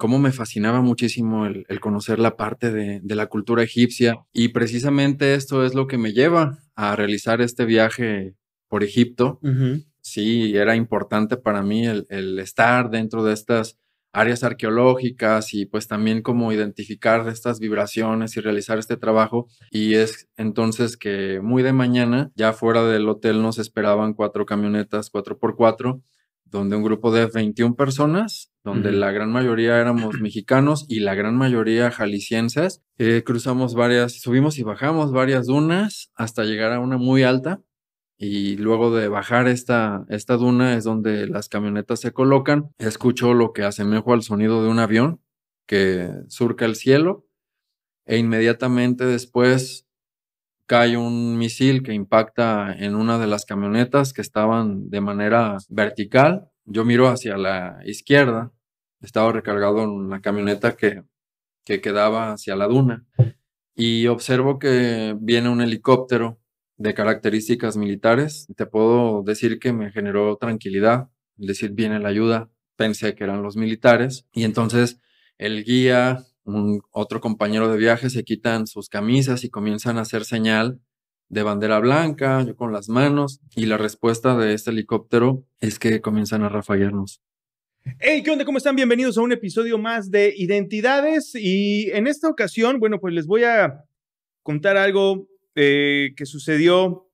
cómo me fascinaba muchísimo el conocer la parte de la cultura egipcia, y precisamente esto es lo que me lleva a realizar este viaje por Egipto. Ujú. Sí, era importante para mí el estar dentro de estas áreas arqueológicas y pues también como identificar estas vibraciones y realizar este trabajo. Y es entonces que muy de mañana, ya fuera del hotel, nos esperaban 4 camionetas 4x4, donde un grupo de 21 personas, donde Ujú. la gran mayoría éramos mexicanos y la gran mayoría jaliscienses. Cruzamos subimos y bajamos varias dunas hasta llegar a una muy alta. Y luego de bajar esta duna es donde las camionetas se colocan. Escucho lo que asemejo al sonido de un avión que surca el cielo, e inmediatamente después cae un misil que impacta en una de las camionetas que estaban de manera vertical. Yo miro hacia la izquierda, estaba recargado en una camioneta que quedaba hacia la duna, y observo que viene un helicóptero de características militares. Te puedo decir que me generó tranquilidad, es decir, viene la ayuda. Pensé que eran los militares, y entonces el guía, otro compañero de viaje, se quitan sus camisas y comienzan a hacer señal de bandera blanca, yo con las manos, y la respuesta de este helicóptero es que comienzan a rafaguearnos. Hey, ¿qué onda? ¿Cómo están? Bienvenidos a un episodio más de Identidades. Y en esta ocasión, bueno, pues les voy a contar algo que sucedió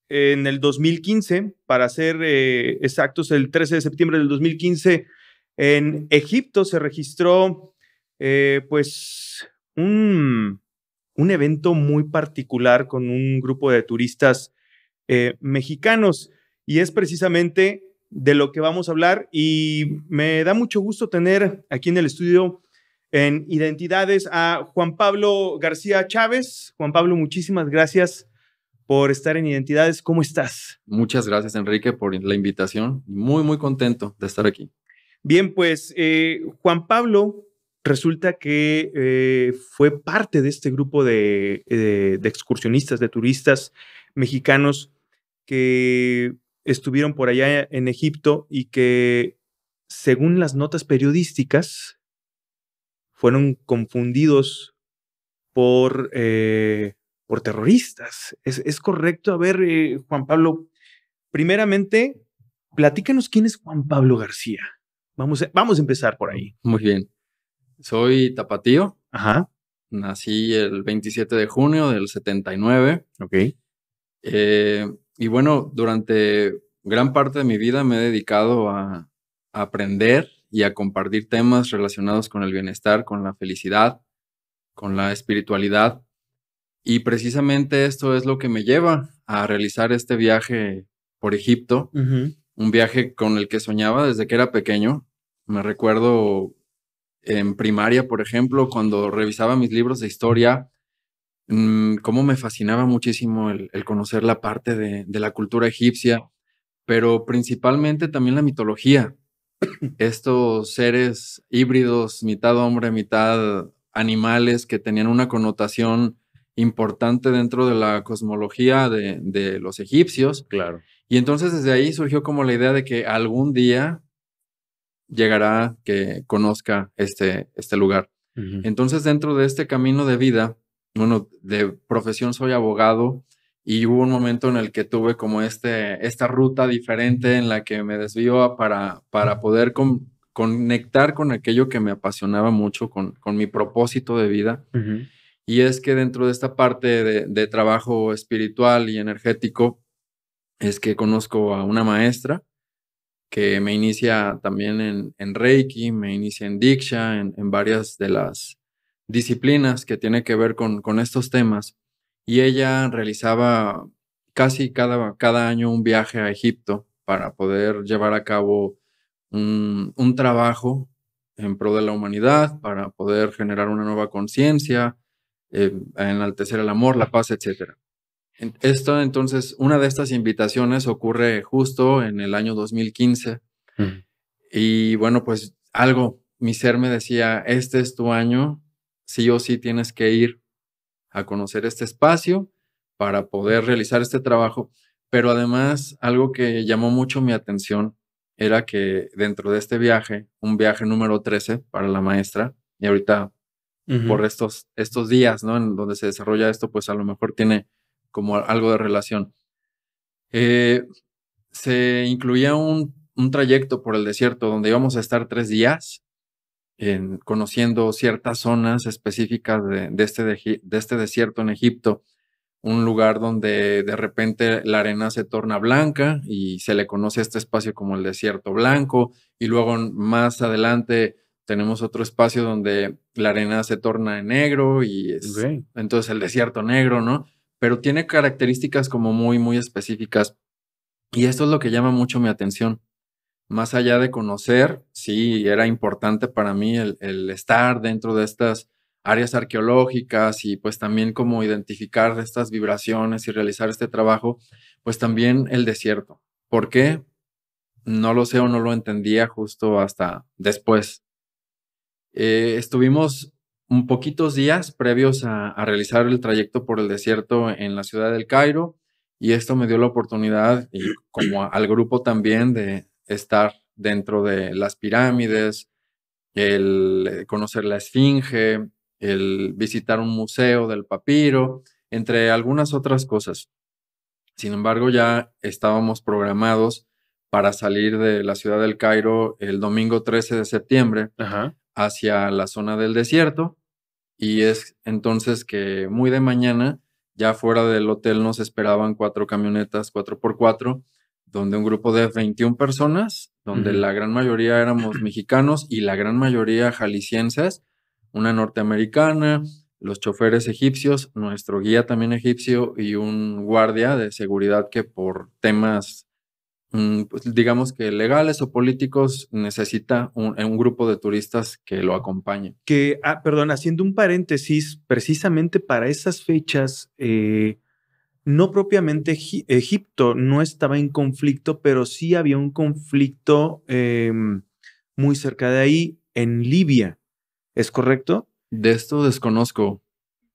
en el 2015, para ser exactos, el 13 de septiembre del 2015, en Egipto se registró pues un evento muy particular con un grupo de turistas mexicanos, y es precisamente de lo que vamos a hablar. Y me da mucho gusto tener aquí en el estudio en Identidades a Juan Pablo García Chávez. Juan Pablo, muchísimas gracias por estar en Identidades. ¿Cómo estás? Muchas gracias, Enrique, por la invitación. Muy, muy contento de estar aquí. Bien, pues Juan Pablo resulta que fue parte de este grupo de excursionistas, de turistas mexicanos que estuvieron por allá en Egipto, y que, según las notas periodísticas, fueron confundidos por terroristas. ¿Es correcto? A ver, Juan Pablo, primeramente, platícanos quién es Juan Pablo García. Vamos a empezar por ahí. Muy bien. Soy tapatío. Ajá. Nací el 27 de junio del 79. Ok. Y bueno, durante gran parte de mi vida me he dedicado a aprender y a compartir temas relacionados con el bienestar, con la felicidad, con la espiritualidad. Y precisamente esto es lo que me lleva a realizar este viaje por Egipto, Ujú. un viaje con el que soñaba desde que era pequeño. Me recuerdo en primaria, por ejemplo, cuando revisaba mis libros de historia, cómo me fascinaba muchísimo el conocer la parte de la cultura egipcia, pero principalmente también la mitología. Estos seres híbridos, mitad hombre, mitad animales, que tenían una connotación importante dentro de la cosmología de los egipcios. Claro. Y entonces desde ahí surgió como la idea de que algún día llegará que conozca este lugar. Ujú. Entonces, dentro de este camino de vida, bueno, de profesión soy abogado, y hubo un momento en el que tuve como esta ruta diferente en la que me desvío para poder conectar con aquello que me apasionaba mucho, con mi propósito de vida. Ujú. Y es que dentro de esta parte de trabajo espiritual y energético, es que conozco a una maestra que me inicia también en Reiki, me inicia en Diksha, en varias de las disciplinas que tiene que ver con estos temas. Y ella realizaba casi cada año un viaje a Egipto para poder llevar a cabo un trabajo en pro de la humanidad, para poder generar una nueva conciencia, enaltecer el amor, la paz, etcétera. Esto, entonces, una de estas invitaciones ocurre justo en el año 2015. Ujú. Y bueno, pues mi ser me decía, este es tu año, sí o sí tienes que ir a conocer este espacio para poder realizar este trabajo. Pero además, algo que llamó mucho mi atención era que dentro de este viaje, un viaje número 13 para la maestra, y ahorita por estos días, ¿no? En donde se desarrolla esto, pues a lo mejor tiene como algo de relación. Se incluía un trayecto por el desierto donde íbamos a estar 3 días conociendo ciertas zonas específicas de este desierto en Egipto, un lugar donde de repente la arena se torna blanca y se le conoce a este espacio como el desierto blanco, y luego más adelante tenemos otro espacio donde la arena se torna en negro y es entonces el desierto negro, ¿no? Pero tiene características como muy, muy específicas, y esto es lo que llama mucho mi atención. Más allá de conocer, sí, era importante para mí el estar dentro de estas áreas arqueológicas y pues también como identificar estas vibraciones y realizar este trabajo, pues también el desierto. ¿Por qué? No lo sé o no lo entendía justo hasta después. Estuvimos un poquitos días previos a realizar el trayecto por el desierto en la ciudad del Cairo, y esto me dio la oportunidad, y como al grupo también, de estar dentro de las pirámides, el conocer la Esfinge, el visitar un museo del papiro, entre algunas otras cosas. Sin embargo, ya estábamos programados para salir de la ciudad del Cairo el domingo 13 de septiembre hacia la zona del desierto, y es entonces que muy de mañana, ya fuera del hotel, nos esperaban 4 camionetas 4x4, donde un grupo de 21 personas, donde la gran mayoría éramos mexicanos y la gran mayoría jaliscienses, una norteamericana, los choferes egipcios, nuestro guía también egipcio y un guardia de seguridad que por temas pues, digamos que legales o políticos, necesita un grupo de turistas que lo acompañe. Perdón, haciendo un paréntesis, precisamente para esas fechas, no propiamente Egipto no estaba en conflicto, pero sí había un conflicto muy cerca de ahí, en Libia. ¿Es correcto? De esto desconozco.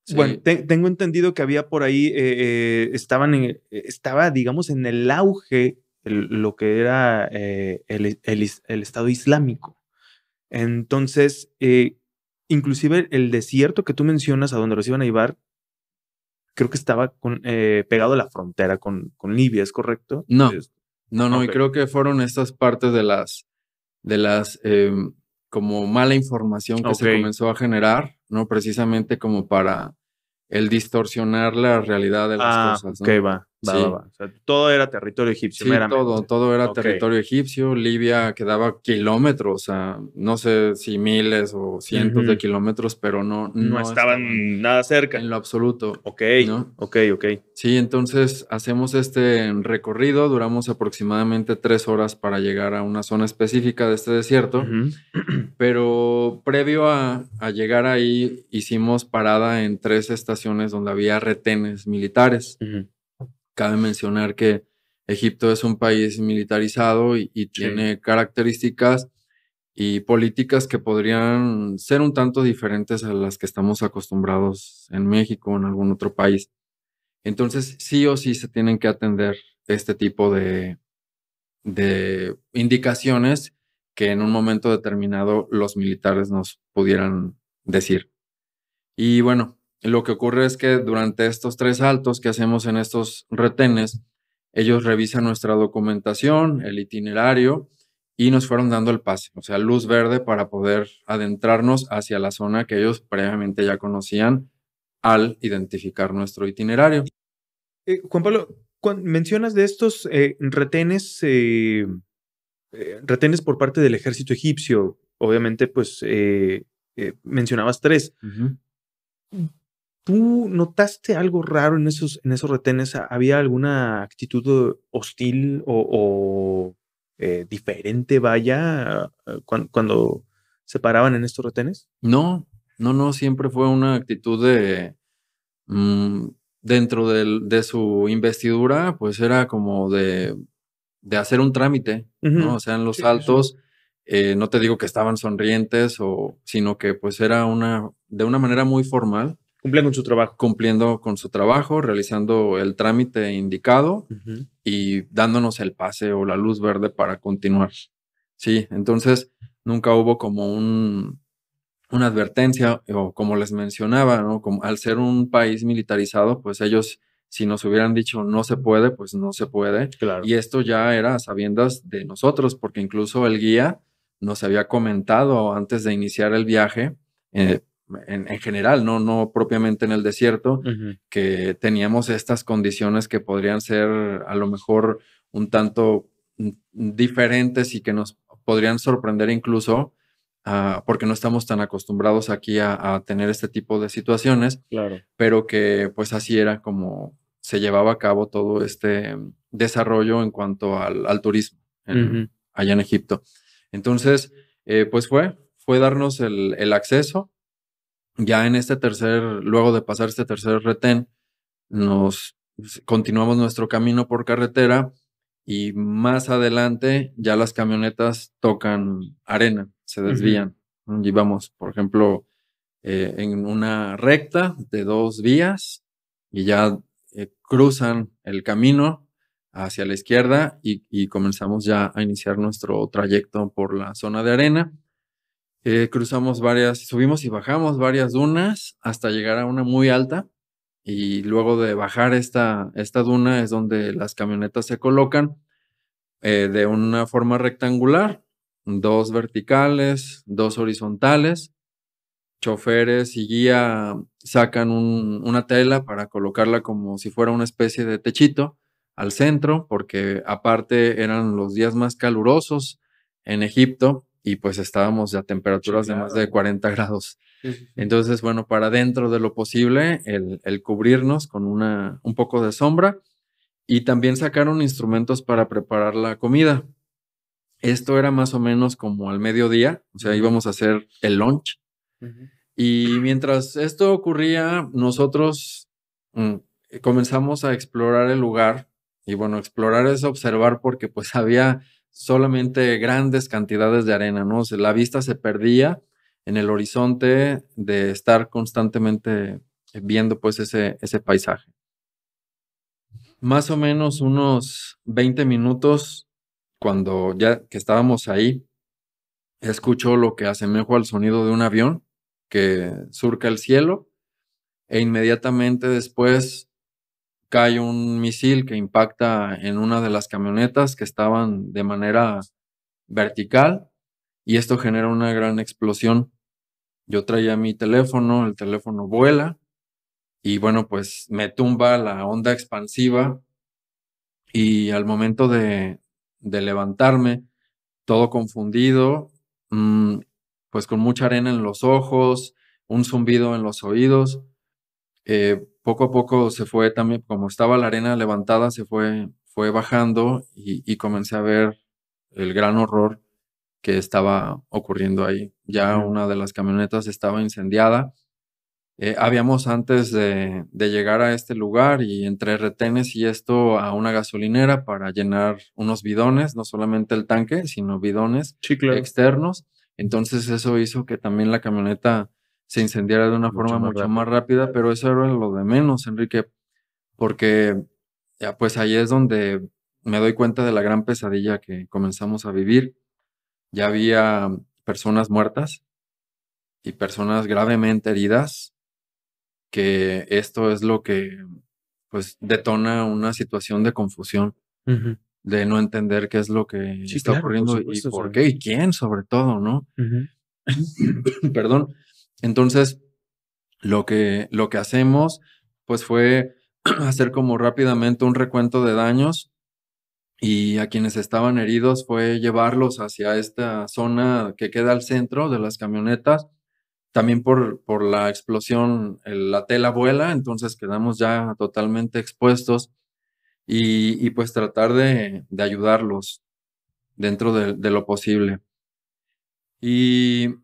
Sí. Bueno, tengo entendido que había por ahí, estaba, digamos, en el auge lo que era el Estado Islámico. Entonces, inclusive el desierto que tú mencionas, a donde los iban a llevar, creo que estaba pegado a la frontera con Libia, ¿es correcto? No, y creo que fueron estas partes de las como mala información que se comenzó a generar, ¿no? Precisamente como para el distorsionar la realidad de las cosas, ¿no? Va. O sea, todo era territorio egipcio, sí, meramente. Todo era territorio egipcio. Libia quedaba kilómetros, o sea, no sé si miles o cientos de kilómetros, pero no estaban nada cerca. En lo absoluto. ¿no? Ok. Sí, entonces hacemos este recorrido, duramos aproximadamente 3 horas para llegar a una zona específica de este desierto, pero previo a llegar ahí hicimos parada en 3 estaciones donde había retenes militares. Cabe mencionar que Egipto es un país militarizado y tiene características y políticas que podrían ser un tanto diferentes a las que estamos acostumbrados en México o en algún otro país. Entonces, sí o sí se tienen que atender este tipo de indicaciones que en un momento determinado los militares nos pudieran decir. Y bueno, lo que ocurre es que durante estos 3 saltos que hacemos en estos retenes, ellos revisan nuestra documentación, el itinerario, y nos fueron dando el pase, o sea, luz verde para poder adentrarnos hacia la zona que ellos previamente ya conocían al identificar nuestro itinerario. Juan Pablo, mencionas de estos retenes por parte del ejército egipcio. Obviamente, pues mencionabas 3. ¿Tú notaste algo raro en esos retenes? ¿Había alguna actitud hostil o diferente, vaya, cuando se paraban en estos retenes? No, siempre fue una actitud de, dentro de su investidura, pues era como de hacer un trámite, ¿no? O sea, en los saltos, no te digo que estaban sonrientes, sino que pues era de una manera muy formal, Cumplen con su trabajo. Cumpliendo con su trabajo, realizando el trámite indicado y dándonos el pase o la luz verde para continuar. Sí, entonces nunca hubo como una advertencia o como les mencionaba, ¿no? Como al ser un país militarizado, pues ellos, si nos hubieran dicho no se puede, pues no se puede. Claro. Y esto ya era a sabiendas de nosotros, porque incluso el guía nos había comentado antes de iniciar el viaje, en general, no propiamente en el desierto, que teníamos estas condiciones que podrían ser a lo mejor un tanto diferentes y que nos podrían sorprender incluso, porque no estamos tan acostumbrados aquí a tener este tipo de situaciones, Claro. pero que pues así era como se llevaba a cabo todo este desarrollo en cuanto al turismo allá en Egipto. Entonces, pues fue darnos el acceso. Ya en luego de pasar este tercer retén, continuamos nuestro camino por carretera y más adelante ya las camionetas tocan arena, se desvían. Y vamos, por ejemplo, en una recta de 2 vías y ya cruzan el camino hacia la izquierda y comenzamos ya a iniciar nuestro trayecto por la zona de arena. Subimos y bajamos varias dunas hasta llegar a una muy alta y luego de bajar esta duna es donde las camionetas se colocan de una forma rectangular, 2 verticales, 2 horizontales. Choferes y guía sacan una tela para colocarla como si fuera una especie de techito al centro, porque aparte eran los días más calurosos en Egipto y pues estábamos a temperaturas de más de 40 grados. Entonces, bueno, para dentro de lo posible, el cubrirnos con un poco de sombra y también sacaron instrumentos para preparar la comida. Esto era más o menos como al mediodía, o sea, íbamos a hacer el lunch. Y mientras esto ocurría, nosotros comenzamos a explorar el lugar. Y bueno, explorar es observar porque pues había solamente grandes cantidades de arena, ¿no? O sea, la vista se perdía en el horizonte de estar constantemente viendo pues ese paisaje. Más o menos unos 20 minutos, cuando ya que estábamos ahí, escucho lo que asemejo al sonido de un avión que surca el cielo e inmediatamente después cae un misil que impacta en una de las camionetas que estaban de manera vertical y esto genera una gran explosión. Yo traía mi teléfono, el teléfono vuela y bueno, pues me tumba la onda expansiva y al momento de levantarme, todo confundido, pues con mucha arena en los ojos, un zumbido en los oídos. Poco a poco se fue también, como estaba la arena levantada, fue bajando y comencé a ver el gran horror que estaba ocurriendo ahí. Ya una de las camionetas estaba incendiada. Habíamos antes de llegar a este lugar y entre retenes y esto a una gasolinera para llenar unos bidones, no solamente el tanque, sino bidones externos. Entonces eso hizo que también la camioneta se incendiara de una forma mucho más rápida, pero eso era lo de menos, Enrique, porque ya pues ahí es donde me doy cuenta de la gran pesadilla que comenzamos a vivir. Ya había personas muertas y personas gravemente heridas, que esto es lo que pues detona una situación de confusión, de no entender qué es lo que está ocurriendo y por qué y quién sobre todo, ¿no? Perdón. Entonces, lo que hacemos, pues fue hacer como rápidamente un recuento de daños y a quienes estaban heridos fue llevarlos hacia esta zona que queda al centro de las camionetas. También por la explosión, la tela vuela, entonces quedamos ya totalmente expuestos y pues tratar de ayudarlos dentro de lo posible. Y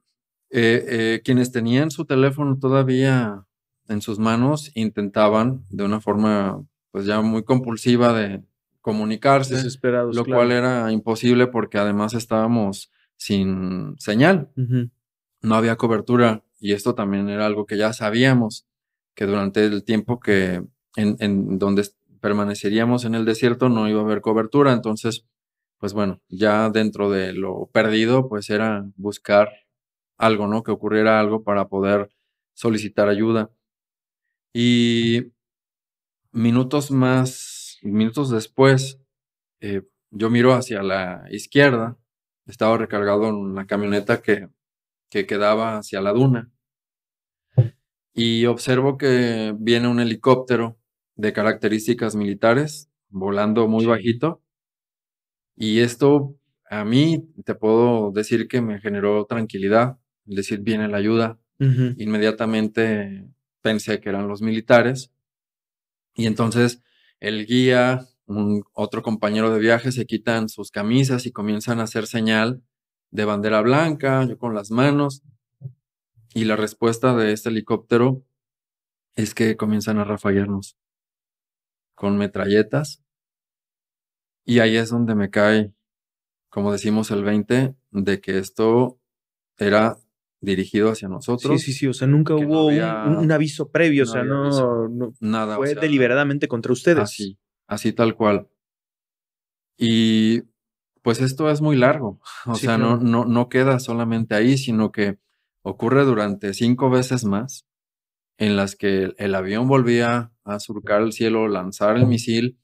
quienes tenían su teléfono todavía en sus manos intentaban de una forma pues ya muy compulsiva de comunicarse, Desesperados, lo cual era imposible porque además estábamos sin señal. No había cobertura y esto también era algo que ya sabíamos. que durante el tiempo que en donde permaneceríamos en el desierto no iba a haber cobertura. Entonces, pues bueno, ya dentro de lo perdido, pues era buscar algo, ¿no? Que ocurriera algo para poder solicitar ayuda. Y minutos después, yo miro hacia la izquierda, estaba recargado en una camioneta que quedaba hacia la duna, y observo que viene un helicóptero de características militares, volando muy Sí. bajito, y esto a mí te puedo decir que me generó tranquilidad, es decir, viene la ayuda. Ujú. Inmediatamente pensé que eran los militares. Y entonces el guía, otro compañero de viaje, se quitan sus camisas y comienzan a hacer señal de bandera blanca, yo con las manos. Y la respuesta de este helicóptero es que comienzan a rafaguearnos con metralletas. Y ahí es donde me cae, como decimos, el 20 de que esto era dirigido hacia Sí, sí, nosotros, sí. O sea, nunca que no hubo había, un aviso previo. O no sea, había aviso, no nada, o fue sea, deliberadamente contra ustedes. así, así tal cual. Y pues esto es muy largo, o Sí, sea, no, claro. no, no queda solamente ahí, sino que ocurre durante 5 veces más en las que el avión volvía a surcar el cielo, lanzar el misil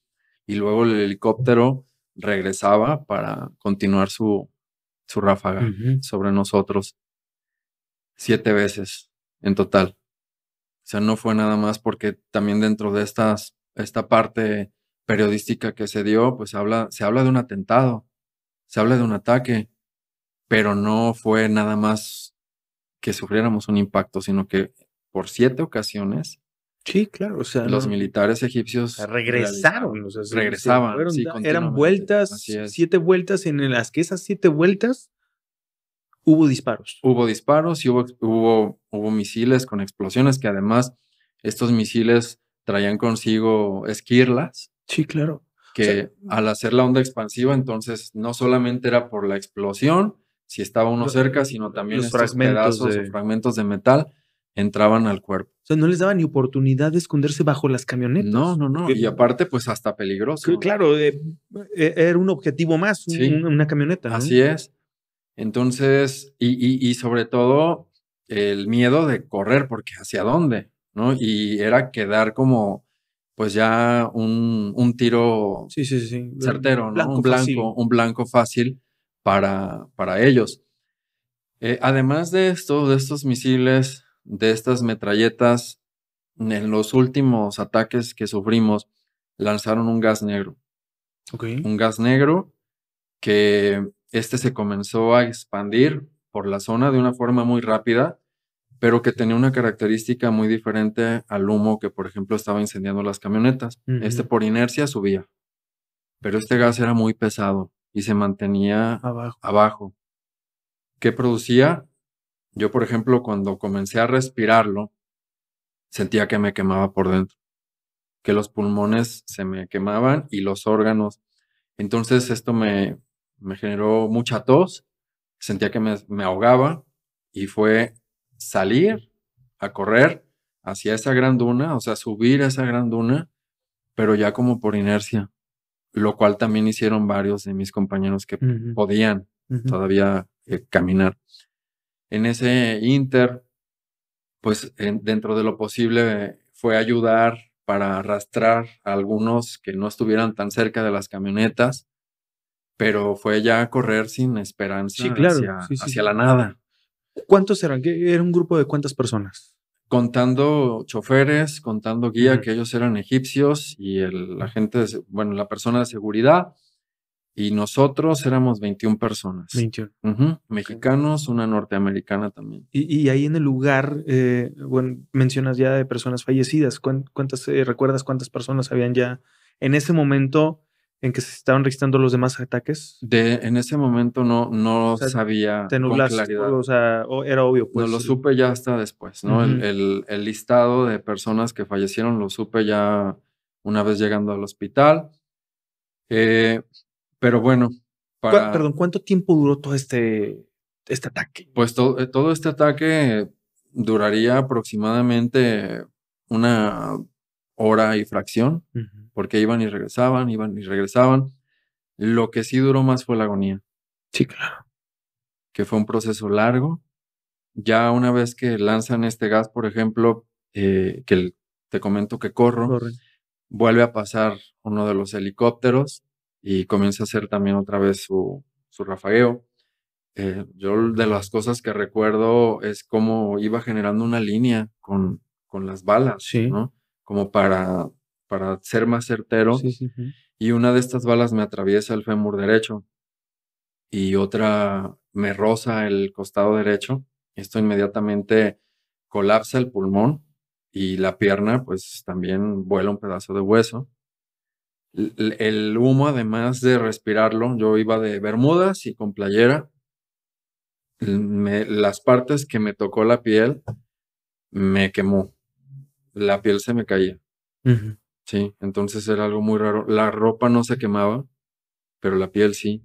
y luego el helicóptero regresaba para continuar su ráfaga Ujú. sobre nosotros. 7 veces en total. O sea, no fue nada más porque también dentro de esta parte periodística que se dio, pues se habla de un atentado, se habla de un ataque, pero no fue nada más que sufriéramos un impacto, sino que por 7 ocasiones Sí, claro. O sea, los no. militares O sea, egipcios regresaron, o sea, se regresaban, fueron, sí, eran continuamente. Así vueltas, es. 7 vueltas, en las que esas 7 vueltas hubo disparos. Hubo disparos y hubo misiles con explosiones que además estos misiles traían consigo esquirlas Sí, claro. O sea, que al hacer la onda expansiva, entonces no solamente era por la explosión, si estaba uno cerca, sino también los estos fragmentos pedazos o de. fragmentos de metal entraban al cuerpo. O sea, no les daba ni oportunidad de esconderse bajo las No, camionetas. no, no. Porque, Y aparte, pues hasta peligroso. claro, era un objetivo más, Sí, una camioneta, ¿no? así es. Entonces, y sobre todo el miedo de correr, porque ¿hacia dónde? ¿No? Y era quedar como, pues ya un tiro Sí, sí, sí. certero, ¿no? Blanco fácil. Un blanco fácil para ellos. Además de esto, de estos misiles, de estas metralletas, en los últimos ataques que sufrimos, lanzaron un gas negro. Ok. Un gas negro que se comenzó a expandir por la zona de una forma muy rápida, pero que tenía una característica muy diferente al humo que, por ejemplo, estaba incendiando las camionetas. Ujú. Por inercia subía, pero este gas era muy pesado y se mantenía Abajo. abajo. ¿Qué producía? Yo, por ejemplo, cuando comencé a respirarlo, sentía que me quemaba por dentro, que los pulmones se me quemaban y los órganos. Entonces esto me generó mucha tos, sentía que me ahogaba y fue salir a correr hacia esa gran duna, o sea, subir a esa gran duna, pero ya como por inercia, lo cual también hicieron varios de mis compañeros que Ujú, podían ujú. todavía caminar. En ese inter, pues dentro de lo posible fue ayudar para arrastrar a algunos que no estuvieran tan cerca de las camionetas, pero fue ya correr sin Sí, esperanza claro. Sí, sí, hacia la sí. nada, ¿Cuántos eran? ¿Era un grupo de cuántas personas? contando choferes, contando guía, Ujú. que ellos eran egipcios y la gente, bueno, la persona de seguridad, y nosotros éramos 21 personas. 21. Ujú, Ok. mexicanos, una norteamericana también. Y ahí en el lugar, bueno, mencionas ya de personas fallecidas. ¿Cuántas, recuerdas cuántas personas habían ya en ese momento en que se estaban registrando los demás ataques? En ese momento no O sea, sabía te con nublaste, claridad. o sea, era obvio, No pues. lo supe ya hasta después, ¿no? Ujú. El listado de personas que fallecieron lo supe ya una vez llegando al hospital. Eh, pero bueno, Perdón, ¿cuánto tiempo duró todo este ataque? pues todo este ataque duraría aproximadamente una hora y fracción, porque iban y regresaban, iban y regresaban. Lo que sí duró más fue la agonía, Sí, claro. que fue un proceso largo. Ya una vez que lanzan este gas, por ejemplo, te comento que corro, Corren. vuelve a pasar uno de los helicópteros y comienza a hacer también otra vez su rafagueo. Yo de las cosas que recuerdo es cómo iba generando una línea con las balas, Sí. ¿no? Como para ser más certero. Sí, sí, sí. Y una de estas balas me atraviesa el fémur derecho y otra me roza el costado derecho. Esto inmediatamente colapsa el pulmón y la pierna, pues también vuela un pedazo de hueso. El humo, además de respirarlo, yo iba de bermudas y con playera. Las partes que me tocó la piel me quemó. La piel se me caía. Sí, entonces era algo muy raro. La ropa no se quemaba, pero la piel sí.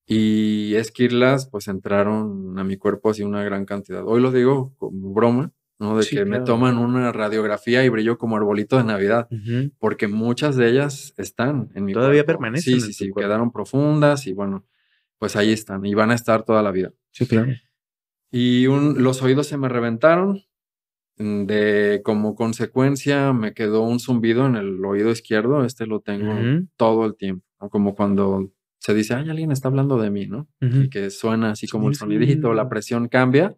Y esquirlas, pues entraron a mi cuerpo así una gran cantidad. Hoy lo digo como broma, ¿no? De Sí, que me claro. toman una radiografía y brillo como arbolito de Navidad, Ujú. porque muchas de ellas están en mi Todavía cuerpo. permanecen Sí, en sí, tu sí, cuerpo. quedaron profundas y bueno, pues ahí están y van a estar toda la vida. Sí, claro. Y los oídos se me reventaron. Como consecuencia me quedó un zumbido en el oído izquierdo, lo tengo Ujú, todo el tiempo, ¿no? Como cuando se dice, ay, alguien está hablando de mí, ¿no? ujú. Y que suena así como el Sí, sonidito, la sí. presión cambia,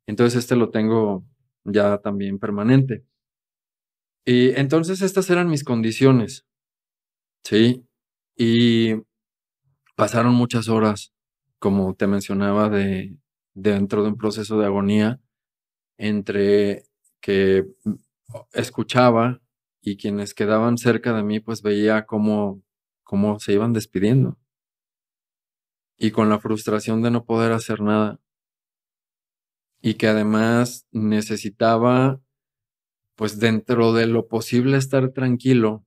entonces lo tengo ya también permanente. Y entonces estas eran mis condiciones, ¿sí? Y pasaron muchas horas, como te mencionaba, dentro de un proceso de agonía entre que escuchaba y quienes quedaban cerca de mí, pues veía cómo se iban despidiendo y con la frustración de no poder hacer nada y que además necesitaba, pues dentro de lo posible, estar tranquilo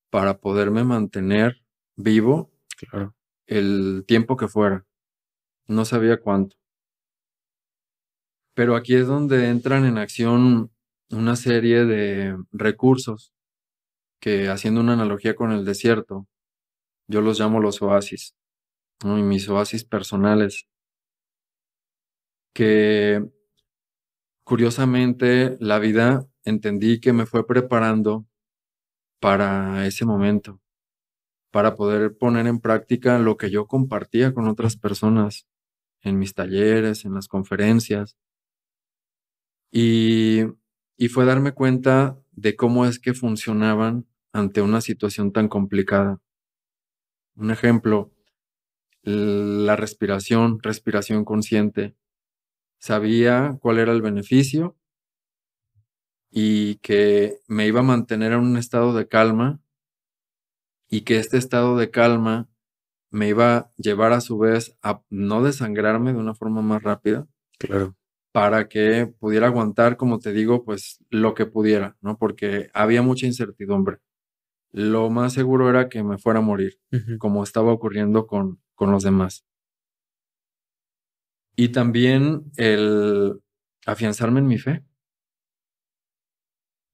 para poderme mantener vivo Claro. el tiempo que fuera. No sabía cuánto. Pero aquí es donde entran en acción una serie de recursos que, haciendo una analogía con el desierto, yo los llamo los oasis, ¿no? Y mis oasis personales, que curiosamente la vida entendí que me fue preparando para ese momento, para poder poner en práctica lo que yo compartía con otras personas en mis talleres, en las conferencias, y, y fue darme cuenta de cómo es que funcionaban ante una situación tan complicada. Un ejemplo, la respiración consciente. Sabía cuál era el beneficio y que me iba a mantener en un estado de calma y que este estado de calma me iba a llevar a su vez a no desangrarme de una forma más rápida Claro. para que pudiera aguantar, como te digo, pues lo que pudiera, ¿no? Porque había mucha incertidumbre. Lo más seguro era que me fuera a morir, Ujú. como estaba ocurriendo con los demás. Y también el afianzarme en mi fe.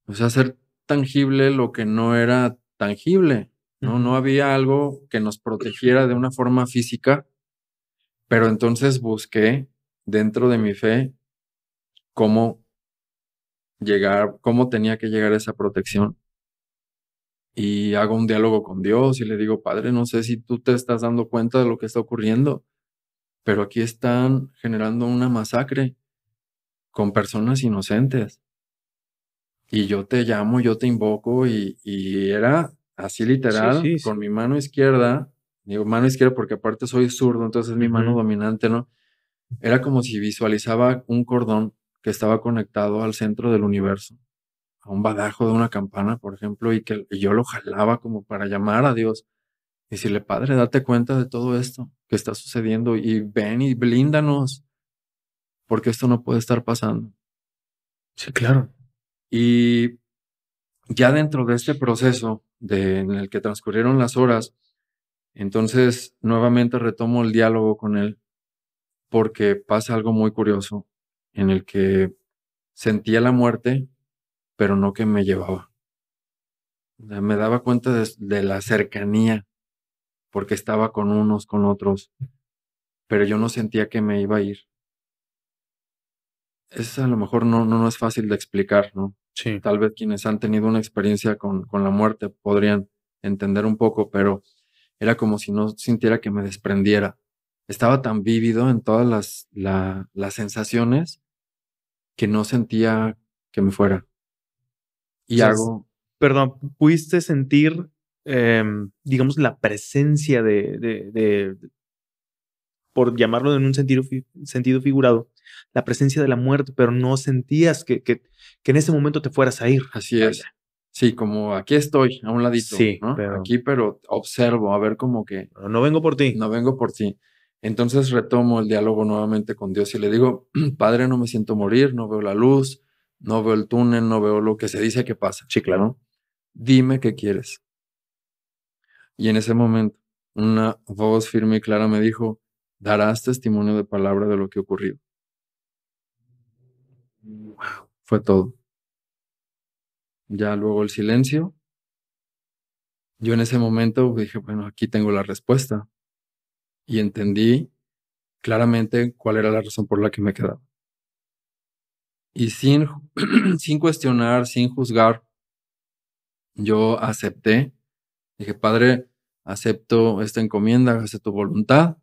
O sea, hacer tangible lo que no era tangible, ¿no? Ujú. No había algo que nos protegiera de una forma física, pero entonces busqué dentro de mi fe cómo cómo tenía que llegar esa protección. Y hago un diálogo con Dios y le digo, Padre, no sé si tú te estás dando cuenta de lo que está ocurriendo, pero aquí están generando una masacre con personas inocentes. Y yo te llamo, yo te invoco y era así Sí, literal, sí, con sí. mi mano izquierda, digo mano izquierda porque aparte soy zurdo, entonces es mi mano Ujú. dominante, ¿no? Era como si visualizaba un cordón que estaba conectado al centro del universo, a un badajo de una campana, por ejemplo, y yo lo jalaba como para llamar a Dios y decirle, Padre, date cuenta de todo esto que está sucediendo y ven y blíndanos, porque esto no puede estar pasando. Sí, claro. Y ya dentro de este proceso en el que transcurrieron las horas, entonces nuevamente retomo el diálogo con él porque pasa algo muy curioso en el que sentía la muerte pero no que me llevaba. O sea, me daba cuenta de la cercanía, porque estaba con unos, con otros, pero yo no sentía que me iba a ir. Es a lo mejor no es fácil de explicar, ¿no? Sí. Tal vez quienes han tenido una experiencia con la muerte podrían entender un poco, pero era como si no sintiera que me desprendiera. Estaba tan vívido en todas las sensaciones que no sentía que me fuera. O Y sea, hago, perdón, ¿pudiste sentir, digamos, la presencia por llamarlo en un sentido figurado, la presencia de la muerte, pero no sentías que en ese momento te fueras a ir? así Vaya. es. Sí, como aquí estoy, a un ladito, Sí, ¿no? pero Aquí, pero observo, a ver como que no vengo por ti. no vengo por ti. Entonces retomo el diálogo nuevamente con Dios y le digo, Padre, no me siento morir, no veo la luz, no veo el túnel, no veo lo que se dice que pasa, Sí, claro. ¿no? Dime qué quieres. Y en ese momento, una voz firme y clara me dijo, darás testimonio de palabra de lo que ocurrió. Fue todo. Ya luego el silencio. Yo en ese momento dije, bueno, aquí tengo la respuesta. Y entendí claramente cuál era la razón por la que me quedaba. Y sin, sin cuestionar, sin juzgar, yo acepté. Dije, Padre, acepto esta encomienda, hágase tu voluntad.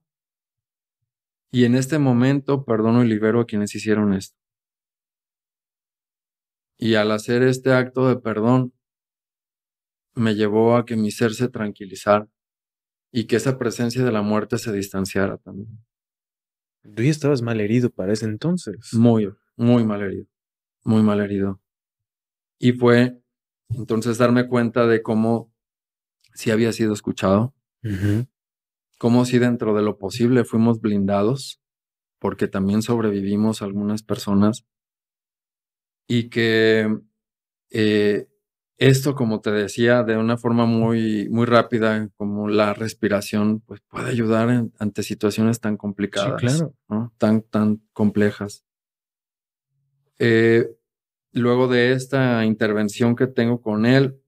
Y en este momento perdono y libero a quienes hicieron esto. Y al hacer este acto de perdón, me llevó a que mi ser se tranquilizara y que esa presencia de la muerte se distanciara también. Tú ya estabas mal herido para ese entonces. Muy, muy mal herido, muy mal herido. Y fue entonces darme cuenta de cómo sí había sido escuchado, Ujú. cómo sí dentro de lo posible fuimos blindados, porque también sobrevivimos algunas personas, y que eh, esto, como te decía, de una forma muy, muy rápida, como la respiración, pues puede ayudar ante situaciones tan Sí, complicadas, claro. ¿no? Tan complejas. Eh, Luego de esta intervención que tengo con él,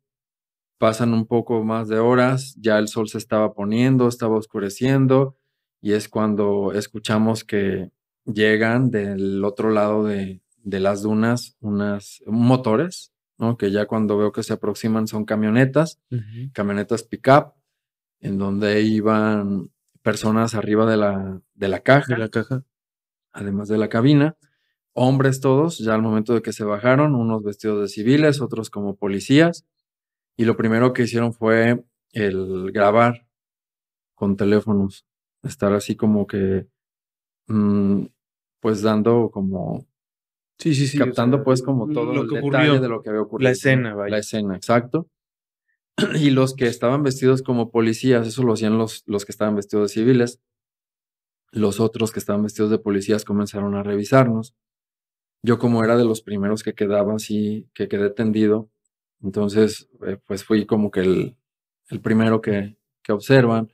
pasan un poco más de horas, ya el sol se estaba poniendo, estaba oscureciendo, y es cuando escuchamos que llegan del otro lado de las dunas unas motores, ¿no? Que ya cuando veo que se aproximan son camionetas, Ujú. camionetas pick-up, en donde iban personas arriba de la De caja, la caja. además de la cabina, hombres todos, ya al momento de que se bajaron, unos vestidos de civiles, otros como policías, y lo primero que hicieron fue el grabar con teléfonos, estar así como que, mm, pues dando como, Sí, sí, sí, o sea, captando pues como todo lo el que detalle de ocurrió, lo que había la ocurrido, ¿no? escena, La vaya. escena, exacto. Y los que estaban vestidos como policías, eso lo hacían los que estaban vestidos de civiles. Los otros que estaban vestidos de policías comenzaron a revisarnos. Yo como era de los primeros que quedaba así, que quedé tendido, entonces pues fui como que el primero que observan.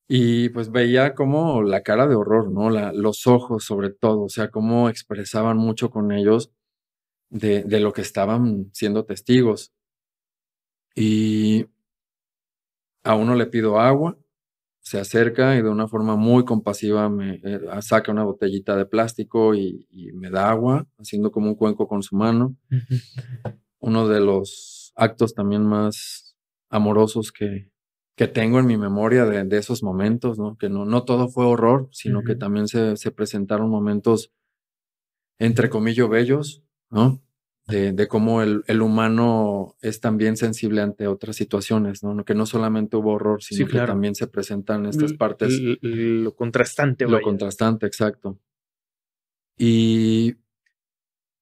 Y pues veía como la cara de horror, ¿no? Los ojos sobre todo, o sea, cómo expresaban mucho con ellos de lo que estaban siendo testigos. Y a uno le pido agua, se acerca y de una forma muy compasiva me saca una botellita de plástico y me da agua, haciendo como un cuenco con su mano. Ujú. Uno de los actos también más amorosos que tengo en mi memoria de esos momentos, ¿no? Que no todo fue horror, sino que Ujú. también se presentaron momentos, entre comillas, bellos, ¿no? De cómo el humano es también sensible ante otras situaciones, ¿no? Que no solamente hubo horror, Sí, sino que claro. también se presentan estas partes, Lo contrastante, lo vaya. contrastante, exacto. Y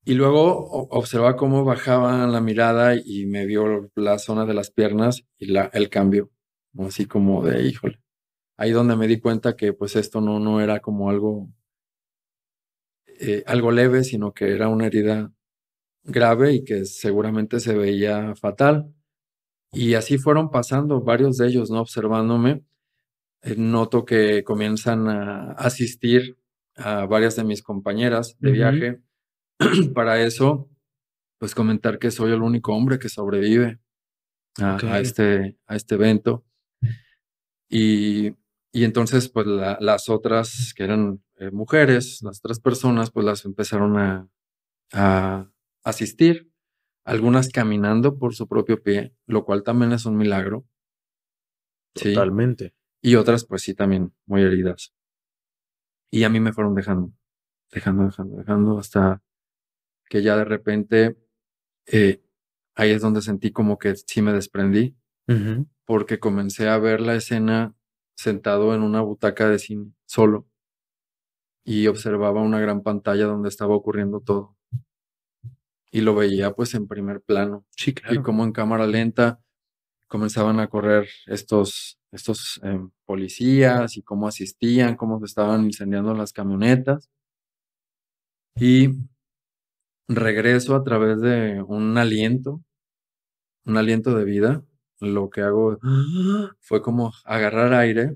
Y luego observaba cómo bajaba la mirada y me vio la zona de las piernas y el cambio, ¿no? Así como de, híjole. Ahí donde me di cuenta que pues esto no era como algo leve, sino que era una herida grave y que seguramente se veía fatal. Y así fueron pasando varios de ellos, ¿no? Observándome. Noto que comienzan a asistir a varias de mis compañeras de Ujú. viaje. Para eso pues comentar que soy el único hombre que sobrevive Ok. a este evento. Y, y entonces, pues las otras que eran mujeres, las otras personas, pues las empezaron a asistir, algunas caminando por su propio pie, lo cual también es un milagro, ¿sí? Totalmente. Y otras, pues sí, también muy heridas. Y a mí me fueron dejando, hasta que ya de repente, eh, ahí es donde sentí como que sí me desprendí, Ujú. porque comencé a ver la escena sentado en una butaca de cine, solo, y observaba una gran pantalla donde estaba ocurriendo todo. Y lo veía pues en primer plano. Sí, Y claro. como en cámara lenta comenzaban a correr estos policías y cómo asistían, cómo se estaban incendiando las camionetas. Y regreso a través de un aliento de vida. Lo que hago fue como agarrar aire,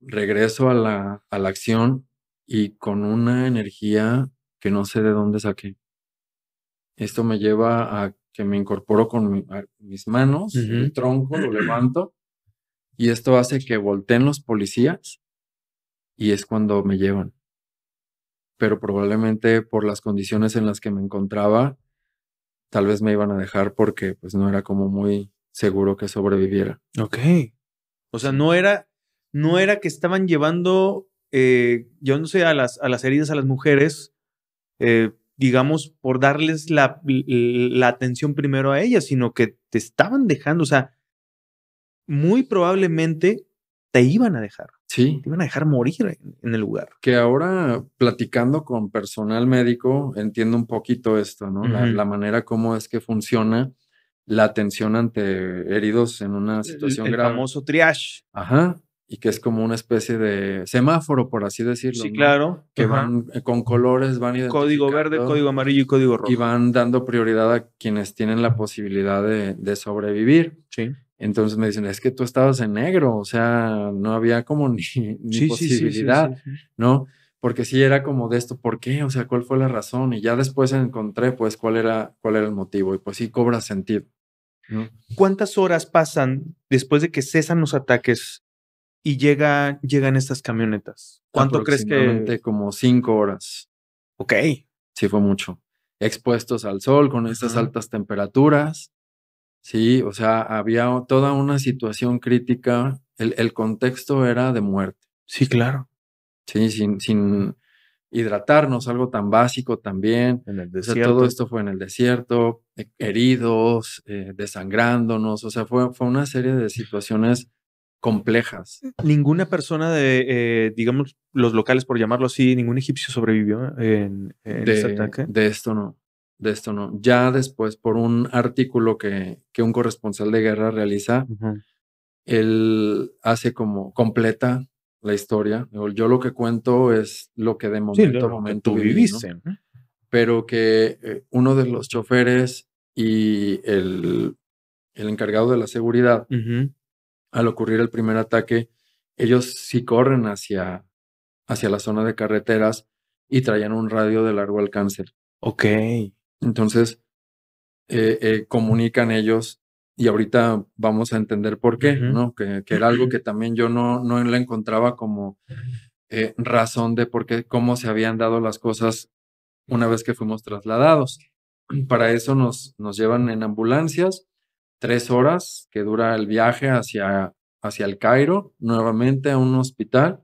regreso a la acción y con una energía que no sé de dónde saqué. Esto me lleva a que me incorporo con mis manos, el Ujú. tronco, lo levanto y esto hace que volteen los policías y es cuando me llevan. Pero probablemente por las condiciones en las que me encontraba, tal vez me iban a dejar porque pues no era como muy seguro que sobreviviera. Ok. O sea, Sí. no era que estaban llevándose a las heridas a las mujeres, digamos, por darles la atención primero a ellas, sino que te estaban dejando, o sea, muy probablemente te iban a dejar, Sí, te iban a dejar morir en el lugar. que ahora platicando con personal médico entiendo un poquito esto, ¿no? La Ujú. manera como es que funciona la atención ante heridos en una El, situación el grave. famoso triage. Ajá, y que es como una especie de semáforo, por así decirlo, Sí, ¿no? claro. Que Ajá. van con colores, van Código verde, identificando código amarillo y código y rojo. van dando prioridad a quienes tienen la posibilidad de sobrevivir. Sí. Entonces me dicen, es que tú estabas en negro, o sea, no había como ni Sí, sí, sí, sí, sí, posibilidad, sí. ¿no? Porque sí era como de esto, ¿por qué? O sea, ¿cuál fue la razón? Y ya después encontré, pues, cuál era el motivo, y pues sí cobra sentido, ¿no? ¿Cuántas horas pasan después de que cesan los ataques y llegan estas camionetas? ¿Cuánto crees que? Aproximadamente como 5 horas, Ok. sí fue mucho. Expuestos al sol con estas Ajá. altas temperaturas, sí, o sea, había toda una situación crítica, el contexto era de muerte, Sí, claro. sí, sin hidratarnos, algo tan básico también. En el O sea, todo desierto. esto fue en el desierto, heridos, desangrándonos, o sea, fue una serie de situaciones complejas. Ninguna persona digamos, los locales, por llamarlo así, ningún egipcio sobrevivió en este ataque. De esto no, de esto no. Ya después, por un artículo que un corresponsal de guerra realiza, Ujú. él hace como completa la historia. Digo, yo lo que cuento es lo que de Sí, momento a lo que momento tú viví, ¿no? viviste, ¿no? Pero que uno de los choferes y el encargado de la seguridad, Ujú. al ocurrir el primer ataque, ellos sí corren hacia la zona de carreteras y traían un radio de largo alcance. Ok. Entonces, comunican ellos y ahorita vamos a entender por qué, Ujú. ¿no? Que era algo que también yo no le encontraba como razón de por qué, cómo se habían dado las cosas una vez que fuimos trasladados. Para eso nos llevan en ambulancias, 3 horas que dura el viaje hacia el Cairo, nuevamente a un hospital,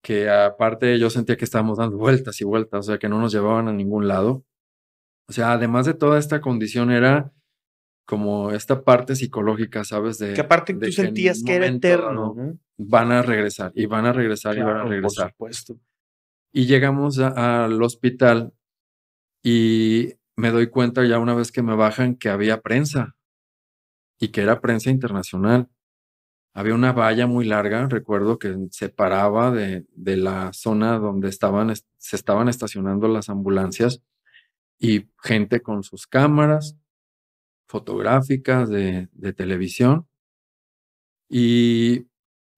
que aparte yo sentía que estábamos dando vueltas y vueltas, o sea, que no nos llevaban a ningún lado. O sea, además de toda esta condición era como esta parte psicológica, ¿sabes? Que De, aparte tú de que en sentías un que era momento eterno, dado ¿no? van a regresar y van a regresar y van a Claro, por regresar. supuesto. Y llegamos al hospital y me doy cuenta ya una vez que me bajan que había prensa y que era prensa internacional. Había una valla muy larga, recuerdo que separaba de la zona donde se estaban estacionando las ambulancias y gente con sus cámaras fotográficas de televisión. Y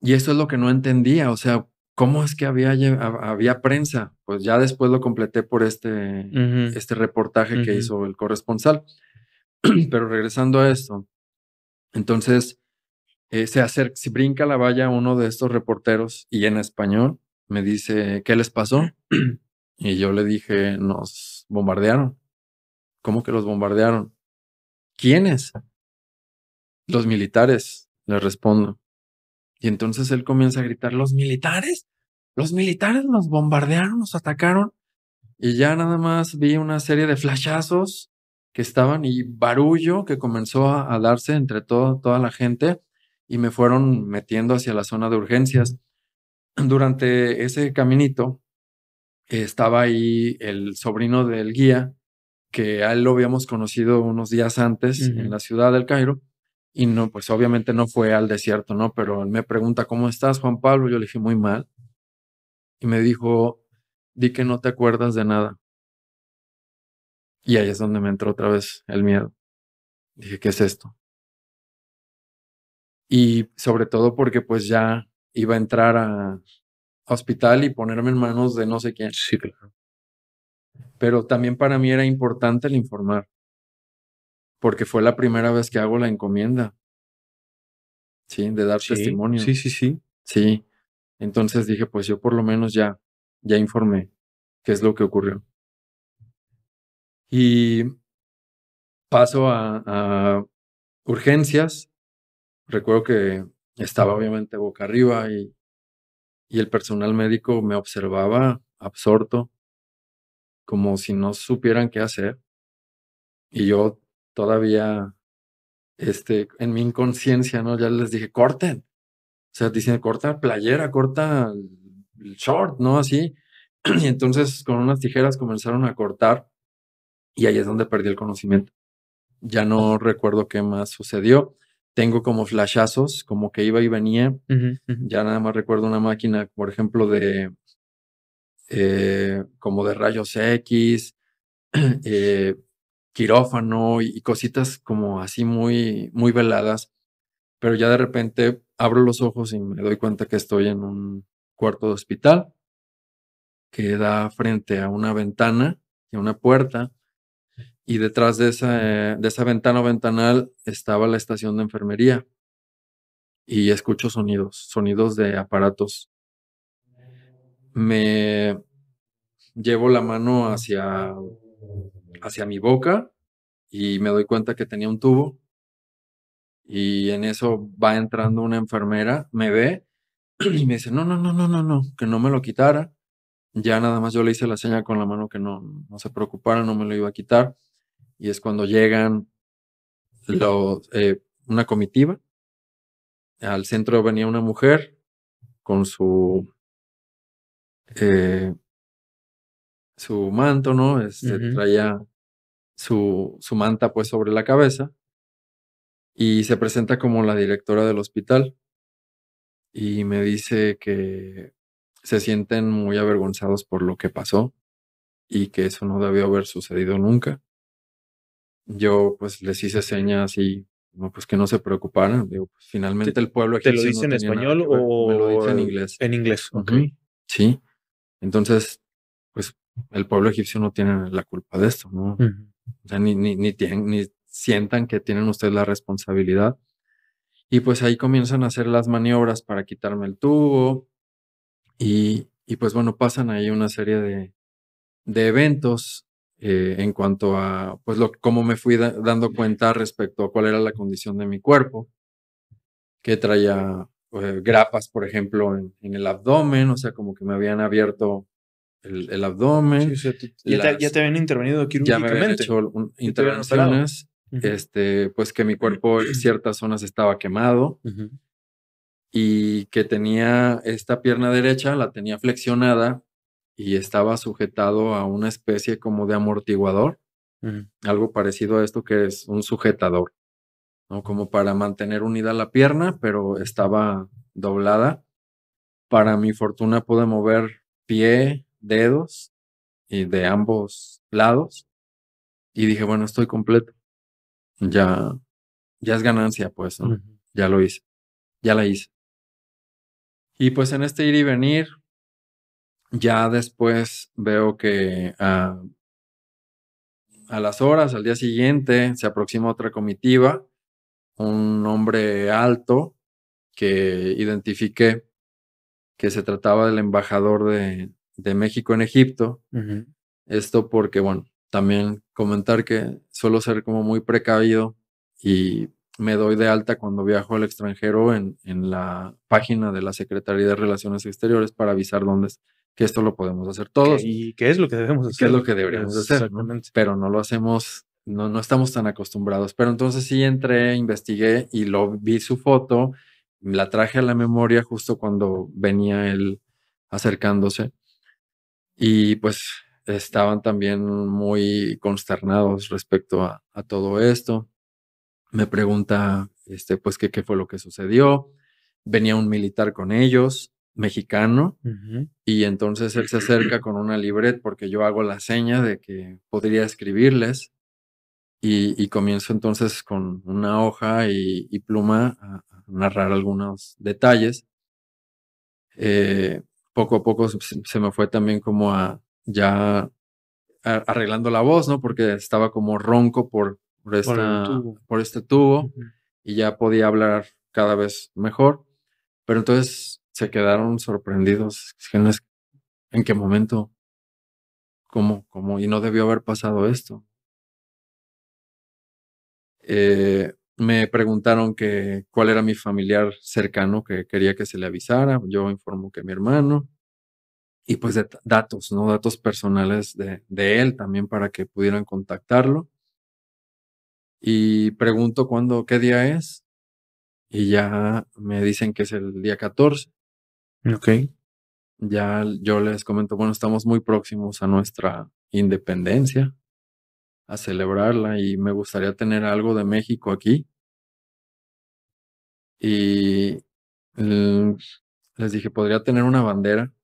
eso es lo que no entendía, o sea, ¿cómo es que había prensa? Pues ya después lo completé por este reportaje que hizo el corresponsal. Pero regresando a esto, entonces se brinca la valla uno de estos reporteros y en español me dice, ¿qué les pasó? Y yo le dije, nos bombardearon. ¿Cómo que los bombardearon? ¿Quiénes? Los militares, le respondo. Y entonces él comienza a gritar, ¿los militares? Los militares nos bombardearon, nos atacaron. Y ya nada más vi una serie de flashazos que estaban y barullo que comenzó a darse entre toda la gente y me fueron metiendo hacia la zona de urgencias. Durante ese caminito estaba ahí el sobrino del guía, que a él lo habíamos conocido unos días antes en la ciudad del Cairo. Y no, pues obviamente no fue al desierto, ¿no? Pero él me pregunta, ¿cómo estás, Juan Pablo? Yo le dije, muy mal. Y me dijo, di que no te acuerdas de nada. Y ahí es donde me entró otra vez el miedo. Dije, ¿qué es esto? Y sobre todo porque pues ya iba a entrar a hospital y ponerme en manos de no sé quién. Sí, claro. Pero también para mí era importante el informar, porque fue la primera vez que hago la encomienda, ¿sí? De dar testimonio. Sí. Sí. Entonces dije, pues yo por lo menos ya informé qué es lo que ocurrió. Y paso a urgencias. Recuerdo que estaba obviamente boca arriba y el personal médico me observaba absorto, como si no supieran qué hacer. Y yo todavía, en mi inconsciencia, ¿no? Ya les dije, corten. O sea, dicen, corta playera, corta el short, ¿no? Así. Y entonces con unas tijeras comenzaron a cortar y ahí es donde perdí el conocimiento. Ya no recuerdo qué más sucedió. Tengo como flashazos, como que iba y venía. Ya nada más recuerdo una máquina, por ejemplo, como de rayos X, quirófano y cositas como así muy, muy veladas. Pero ya de repente abro los ojos y me doy cuenta que estoy en un cuarto de hospital que da frente a una ventana y a una puerta. Y detrás de esa ventana o ventanal estaba la estación de enfermería. Y escucho sonidos de aparatos. Me llevo la mano hacia mi boca y me doy cuenta que tenía un tubo. Y en eso va entrando una enfermera, me ve y me dice, no, que no me lo quitara. Ya nada más yo le hice la seña con la mano que no se preocupara, no me lo iba a quitar. Y es cuando llegan una comitiva. Al centro venía una mujer con eh, su manto, ¿no? Traía su manta pues sobre la cabeza y se presenta como la directora del hospital y me dice que se sienten muy avergonzados por lo que pasó y que eso no debió haber sucedido nunca. Yo pues les hice señas y no, pues que no se preocuparan. Digo, pues, finalmente el pueblo ¿Te lo egipcio dice no en tenía nada español que ver. Me lo dice o en inglés. en inglés? Ok. Sí. Entonces, pues el pueblo egipcio no tiene la culpa de esto, ¿no? O sea, ni sientan que tienen ustedes la responsabilidad. Y pues ahí comienzan a hacer las maniobras para quitarme el tubo. Y pues bueno, pasan ahí una serie de eventos en cuanto a pues cómo me fui dando cuenta respecto a cuál era la condición de mi cuerpo, que traía grapas, por ejemplo, en el abdomen, o sea, como que me habían abierto el abdomen. Sí, o sea, ya te habían intervenido Ya me habían quirúrgicamente. hecho Ya te habían operado. intervenciones, pues que mi cuerpo en ciertas zonas estaba quemado y que tenía esta pierna derecha, la tenía flexionada y estaba sujetado a una especie como de amortiguador, algo parecido a esto que es un sujetador, ¿no? Como para mantener unida la pierna, pero estaba doblada. Para mi fortuna pude mover pie, dedos y de ambos lados y dije, bueno, estoy completo. Ya es ganancia, pues, ¿no? Ya lo hice, ya la hice. Y pues en este ir y venir, Ya después veo que a las horas, al día siguiente, se aproxima otra comitiva, un hombre alto que identifiqué que se trataba del embajador de México en Egipto. Ujú. Esto porque, bueno, también comentar que suelo ser como muy precavido y me doy de alta cuando viajo al extranjero en la página de la Secretaría de Relaciones Exteriores para avisar dónde es, que esto lo podemos hacer todos, ¿Y qué es lo que debemos qué es hacer? lo que deberíamos de hacer, ¿no? Exactamente. Pero no lo hacemos, no estamos tan acostumbrados. Pero entonces sí entré, investigué y vi su foto, la traje a la memoria justo cuando venía él acercándose. Y pues estaban también muy consternados respecto a todo esto. Me pregunta, pues, qué fue lo que sucedió. Venía un militar con ellos, mexicano, Ujú. y entonces él se acerca con una libreta porque yo hago la seña de que podría escribirles y comienzo entonces con una hoja y pluma a narrar algunos detalles. Eh, Poco a poco se me fue también como ya arreglando la voz, ¿no? Porque estaba como ronco Por el tubo. por este tubo Ujú. y ya podía hablar cada vez mejor. Pero entonces se quedaron sorprendidos. Dijeron, ¿en qué momento? ¿Cómo? Y no debió haber pasado esto. Me preguntaron que cuál era mi familiar cercano que quería que se le avisara. Yo informo que mi hermano. Y pues datos, ¿no? Datos personales de él también para que pudieran contactarlo. Y pregunto qué día es, y ya me dicen que es el día 14. Ok. Ya yo les comento, bueno, estamos muy próximos a nuestra independencia, a celebrarla, y me gustaría tener algo de México aquí. Y mm, les dije, ¿podría tener una bandera?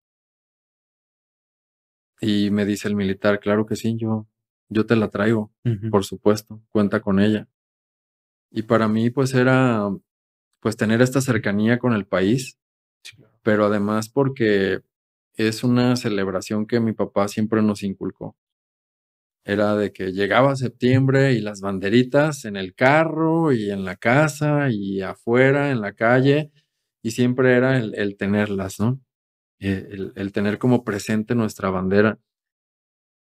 Y me dice el militar, claro que sí, yo te la traigo, Ujú. por supuesto, cuenta con ella. Y para mí, pues era, pues tener esta cercanía con el país, Sí, claro. pero además porque es una celebración que mi papá siempre nos inculcó. Era de que llegaba septiembre y las banderitas en el carro y en la casa y afuera, en la calle, y siempre era el tenerlas, ¿no? El tener como presente nuestra bandera.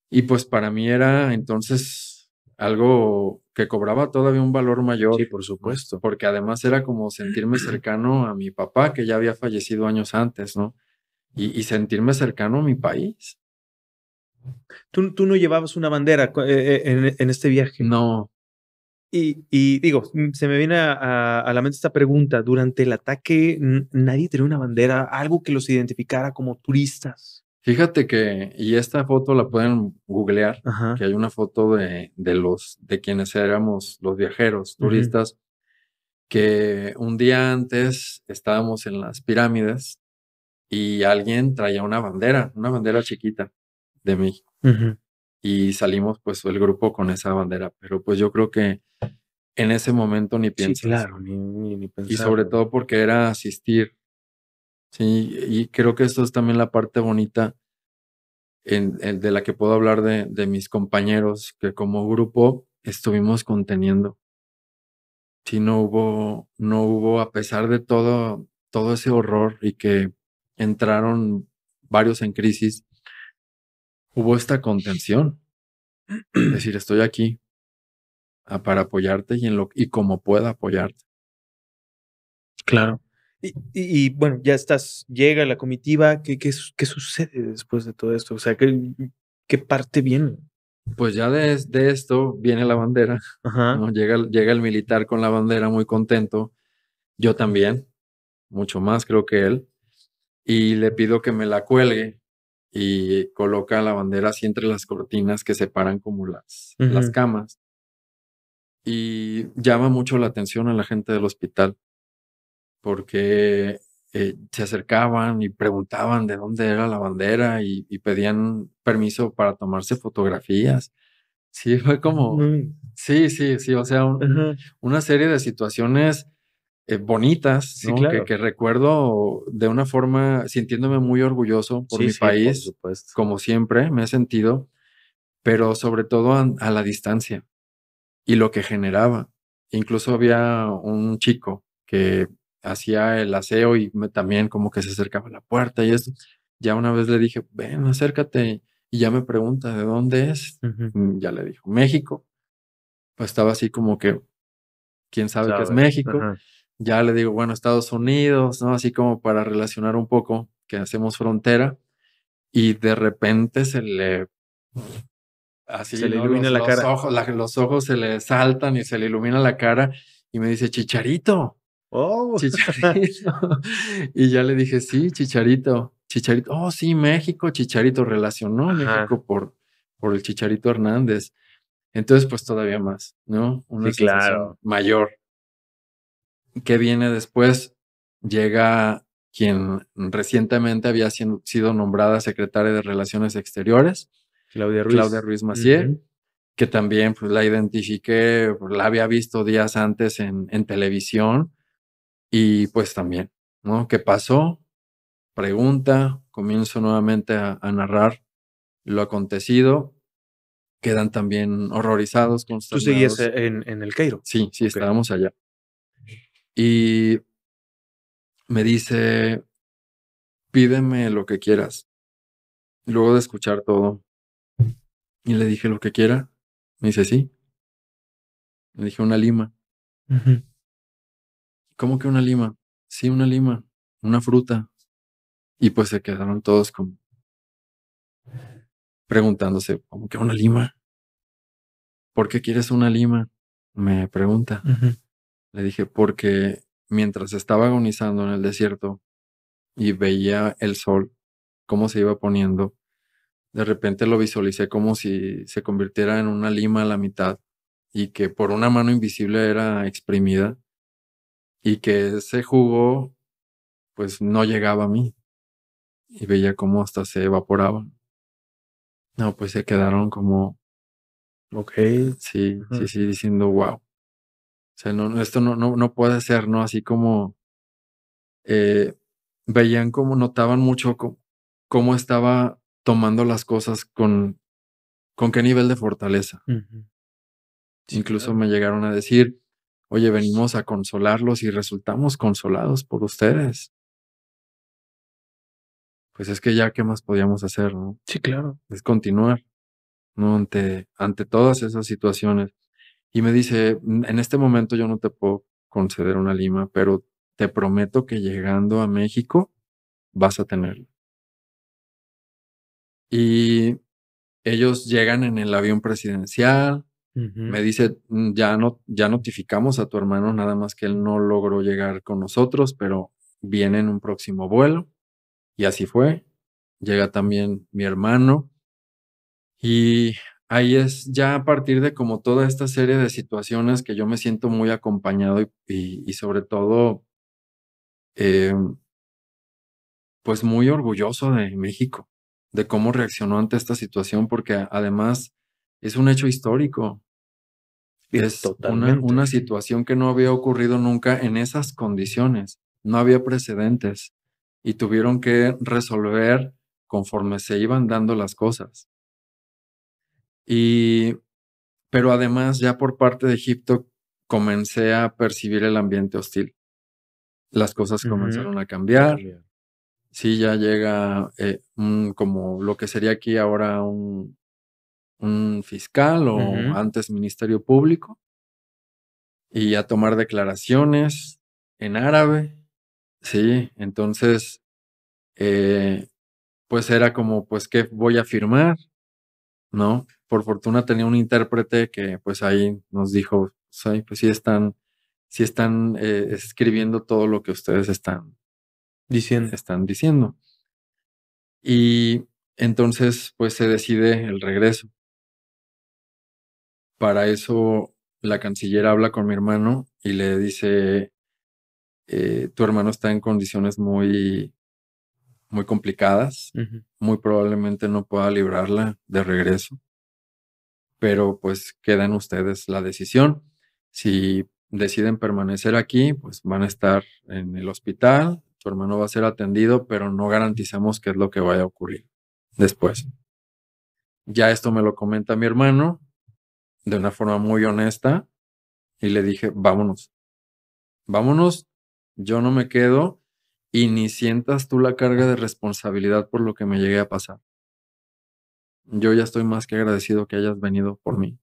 Y pues para mí era entonces algo que cobraba todavía un valor Sí, mayor, por ¿no? supuesto. Porque además era como sentirme cercano a mi papá, que ya había fallecido años antes, ¿no? Y sentirme cercano a mi país. Tú no llevabas una bandera en este viaje. No, Y digo, se me viene a la mente esta pregunta. Durante el ataque, nadie tenía una bandera, algo que los identificara como turistas. fíjate que, y esta foto la pueden googlear, Ajá. que hay una foto de quienes éramos los viajeros, Ujú. turistas, que un día antes estábamos en las pirámides y alguien traía una bandera chiquita de México. Ujú. Y salimos pues el grupo con esa bandera, pero pues yo creo que en ese momento ni Sí, piensas. claro, ni Y sobre pensarlo, ¿no? todo porque era asistir, sí, y creo que esto es también la parte bonita de la que puedo hablar de mis compañeros, que como grupo estuvimos conteniendo. Sí, no hubo, a pesar de todo ese horror y que entraron varios en crisis, hubo esta contención. Es decir, estoy aquí para apoyarte y como pueda apoyarte. Claro. Y bueno, ya estás, llega la comitiva, ¿qué sucede después de todo esto? O sea, ¿qué parte viene? Pues ya de esto viene la bandera, Ajá. ¿no? Llega el militar con la bandera muy contento, yo también, mucho más creo que él, y le pido que me la cuelgue y coloca la bandera así entre las cortinas que separan como las Ujú. camas, y llama mucho la atención a la gente del hospital porque se acercaban y preguntaban de dónde era la bandera y pedían permiso para tomarse fotografías. Sí, fue como, Mm. sí, sí, sí, o sea, Ajá. una serie de situaciones bonitas, Sí, ¿no? claro. Que recuerdo de una forma sintiéndome muy orgulloso por Sí, mi sí, por país, supuesto. como siempre me he sentido, pero sobre todo a la distancia y lo que generaba. Incluso había un chico que hacía el aseo y también como que se acercaba a la puerta y esto. Ya una vez le dije, ven, acércate. Y ya me pregunta, ¿de dónde es? Ujú. Ya le dijo, México. Pues estaba así como que, ¿quién sabe qué es Sabe. México? Ajá. Ya le digo, bueno, Estados Unidos, ¿no? Así como para relacionar un poco que hacemos frontera. Y de repente Se así, le ¿no? ilumina la Los cara. ojos, los ojos se le saltan y se le ilumina la cara y me dice, Chicharito, ¡Oh! Chicharito. Y ya le dije, sí, Chicharito, Chicharito. Oh, sí, México, Chicharito. Relacionó Ajá. México por el Chicharito Hernández. Entonces, pues todavía más, ¿no? Una Sí, sensación claro. mayor. ¿Qué viene después? Llega quien recientemente había sido nombrada secretaria de Relaciones Exteriores, Claudia Claudia Ruiz. Ruiz Massieu, Ujú. que también pues, la identifiqué, pues, la había visto días antes en televisión y pues también, ¿no? ¿Qué pasó? Pregunta, comienzo nuevamente a narrar lo acontecido, quedan también horrorizados, ¿Tú seguías consternados. en El Cairo? Sí, sí, Okey. estábamos allá. Y me dice, pídeme lo que quieras. Luego de escuchar todo, y le dije lo que quiera. Me dice, sí. Le dije una lima. Ujú. ¿Cómo que una lima? Sí, una lima, una fruta. Y pues se quedaron todos como preguntándose, ¿cómo que una lima? ¿Por qué quieres una lima? Me pregunta. Ujú. Le dije, porque mientras estaba agonizando en el desierto y veía el sol, cómo se iba poniendo, de repente lo visualicé como si se convirtiera en una lima a la mitad y que por una mano invisible era exprimida y que ese jugo pues no llegaba a mí y veía cómo hasta se evaporaba. No, pues se quedaron como, Okey. sí, sí, Ujú. sí, diciendo, wow. O sea, no, esto no puede ser, ¿no? Así como eh, veían como notaban mucho cómo estaba tomando las cosas con qué nivel de fortaleza. Ujú. Sí, Incluso claro. me llegaron a decir, oye, venimos a consolarlos y resultamos consolados por ustedes. Pues es que ya, ¿qué más podíamos hacer, no? Sí, claro. Es continuar, ¿no? Ante todas esas situaciones. Y me dice, En este momento yo no te puedo conceder una lima, pero te prometo que llegando a México vas a tenerla. Y ellos llegan en el avión presidencial, Ujú. me dice, ya notificamos a tu hermano, nada más que él no logró llegar con nosotros, pero viene en un próximo vuelo". Y así fue. Llega también mi hermano, y ahí es ya a partir de como toda esta serie de situaciones que yo me siento muy acompañado y sobre todo, em, pues, muy orgulloso de México, de cómo reaccionó ante esta situación, porque además es un hecho histórico. Es Totalmente. una situación que no había ocurrido nunca en esas condiciones, no había precedentes, y tuvieron que resolver conforme se iban dando las cosas. Y pero además, ya por parte de Egipto, comencé a percibir el ambiente hostil. Las cosas Ujú. comenzaron a A cambiar. cambiar. Sí, ya llega, como lo que sería aquí ahora un fiscal o Ujú. antes ministerio público, y a tomar declaraciones en árabe. Sí, entonces, eh, pues era como, pues, ¿qué voy a firmar? ¿No? Por fortuna tenía un intérprete que, pues, ahí nos dijo: "Sí, pues sí están, escribiendo todo lo que ustedes Diciendo. están diciendo". Y entonces, pues, se decide el regreso. Para eso, la canciller habla con mi hermano y le dice: Tu hermano está en condiciones muy muy complicadas, Ujú. muy probablemente no pueda librarla de regreso, pero, pues, queda en ustedes la decisión. Si deciden permanecer aquí, pues van a estar en el hospital, tu hermano va a ser atendido, pero no garantizamos qué es lo que vaya a ocurrir después. Ya esto me lo comenta mi hermano de una forma muy honesta y le dije, vámonos, yo no me quedo y ni sientas tú la carga de responsabilidad por lo que me llegue a pasar. Yo ya estoy más que agradecido que hayas venido por mí.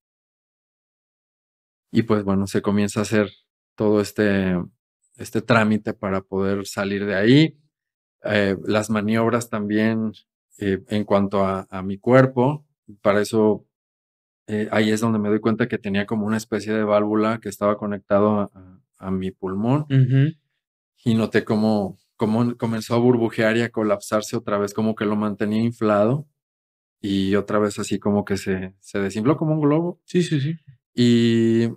Y pues bueno, se comienza a hacer todo este trámite para poder salir de ahí. Las maniobras también en cuanto a mi cuerpo. Para eso, ahí es donde me doy cuenta que tenía como una especie de válvula que estaba conectado a mi pulmón. Y noté cómo comenzó a burbujear y a colapsarse otra vez, como que lo mantenía inflado. Y otra vez así como que se desinfló como un globo. Sí, sí, sí. Y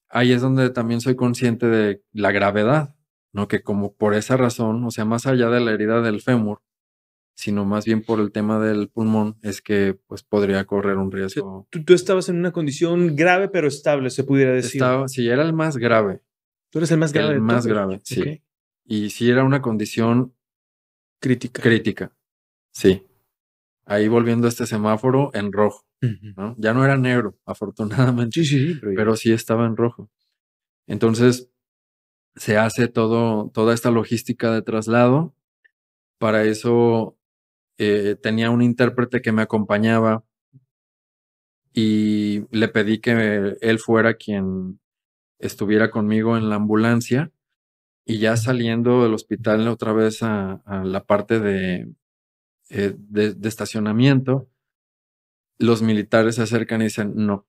ahí es donde también soy consciente de la gravedad, ¿no? Que como por esa razón, o sea, más allá de la herida del fémur, sino más bien por el tema del pulmón, es que pues podría correr un O sea, riesgo. tú estabas en una condición grave pero estable, se pudiera decir. Sí, era el más grave. Tú eres el más grave El de más todos. grave, sí. Ok. Y sí era una condición crítica, sí. Ahí volviendo a este semáforo en rojo, ¿no? Ya no era negro, afortunadamente. Sí, sí, sí. Pero sí estaba en rojo. Entonces se hace toda esta logística de traslado. Para eso tenía un intérprete que me acompañaba y le pedí que él fuera quien estuviera conmigo en la ambulancia y ya saliendo del hospital otra vez a la parte de estacionamiento, los militares se acercan y dicen, no,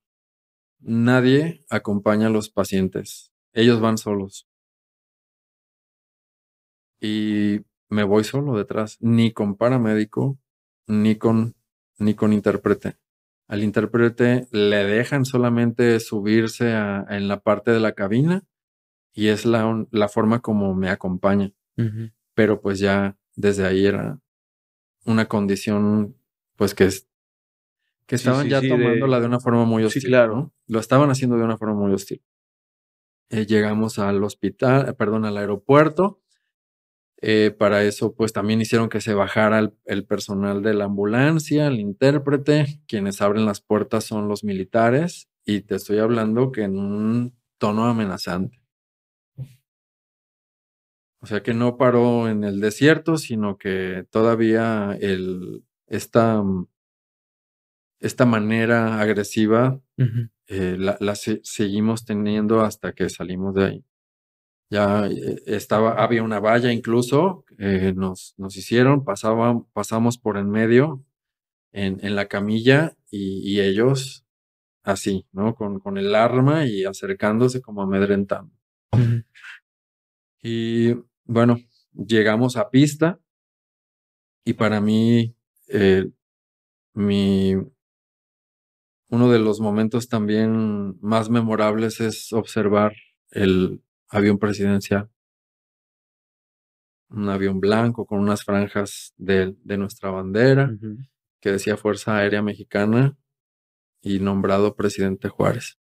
nadie acompaña a los pacientes, ellos van solos. Y me voy solo detrás, ni con paramédico, ni con intérprete. Al intérprete le dejan solamente subirse en la parte de la cabina y es la forma como me acompaña. Pero pues ya desde ahí era una condición pues que estaban ya tomándola de una forma muy hostil. Sí, claro. ¿no? Lo estaban haciendo de una forma muy hostil. Llegamos al hospital, perdón, al aeropuerto. Para eso, pues también hicieron que se bajara el personal de la ambulancia, el intérprete, quienes abren las puertas son los militares, y te estoy hablando que en un tono amenazante. O sea que no paró en el desierto, sino que todavía esta manera agresiva la seguimos teniendo hasta que salimos de ahí. Ya había una valla incluso, nos hicieron, pasamos por en medio en la camilla y ellos así, ¿no? Con el arma y acercándose como amedrentando. Y bueno, llegamos a pista y para mí uno de los momentos también más memorables es observar el avión presidencial. Un avión blanco con unas franjas de nuestra bandera, que decía Fuerza Aérea Mexicana y nombrado Presidente Juárez.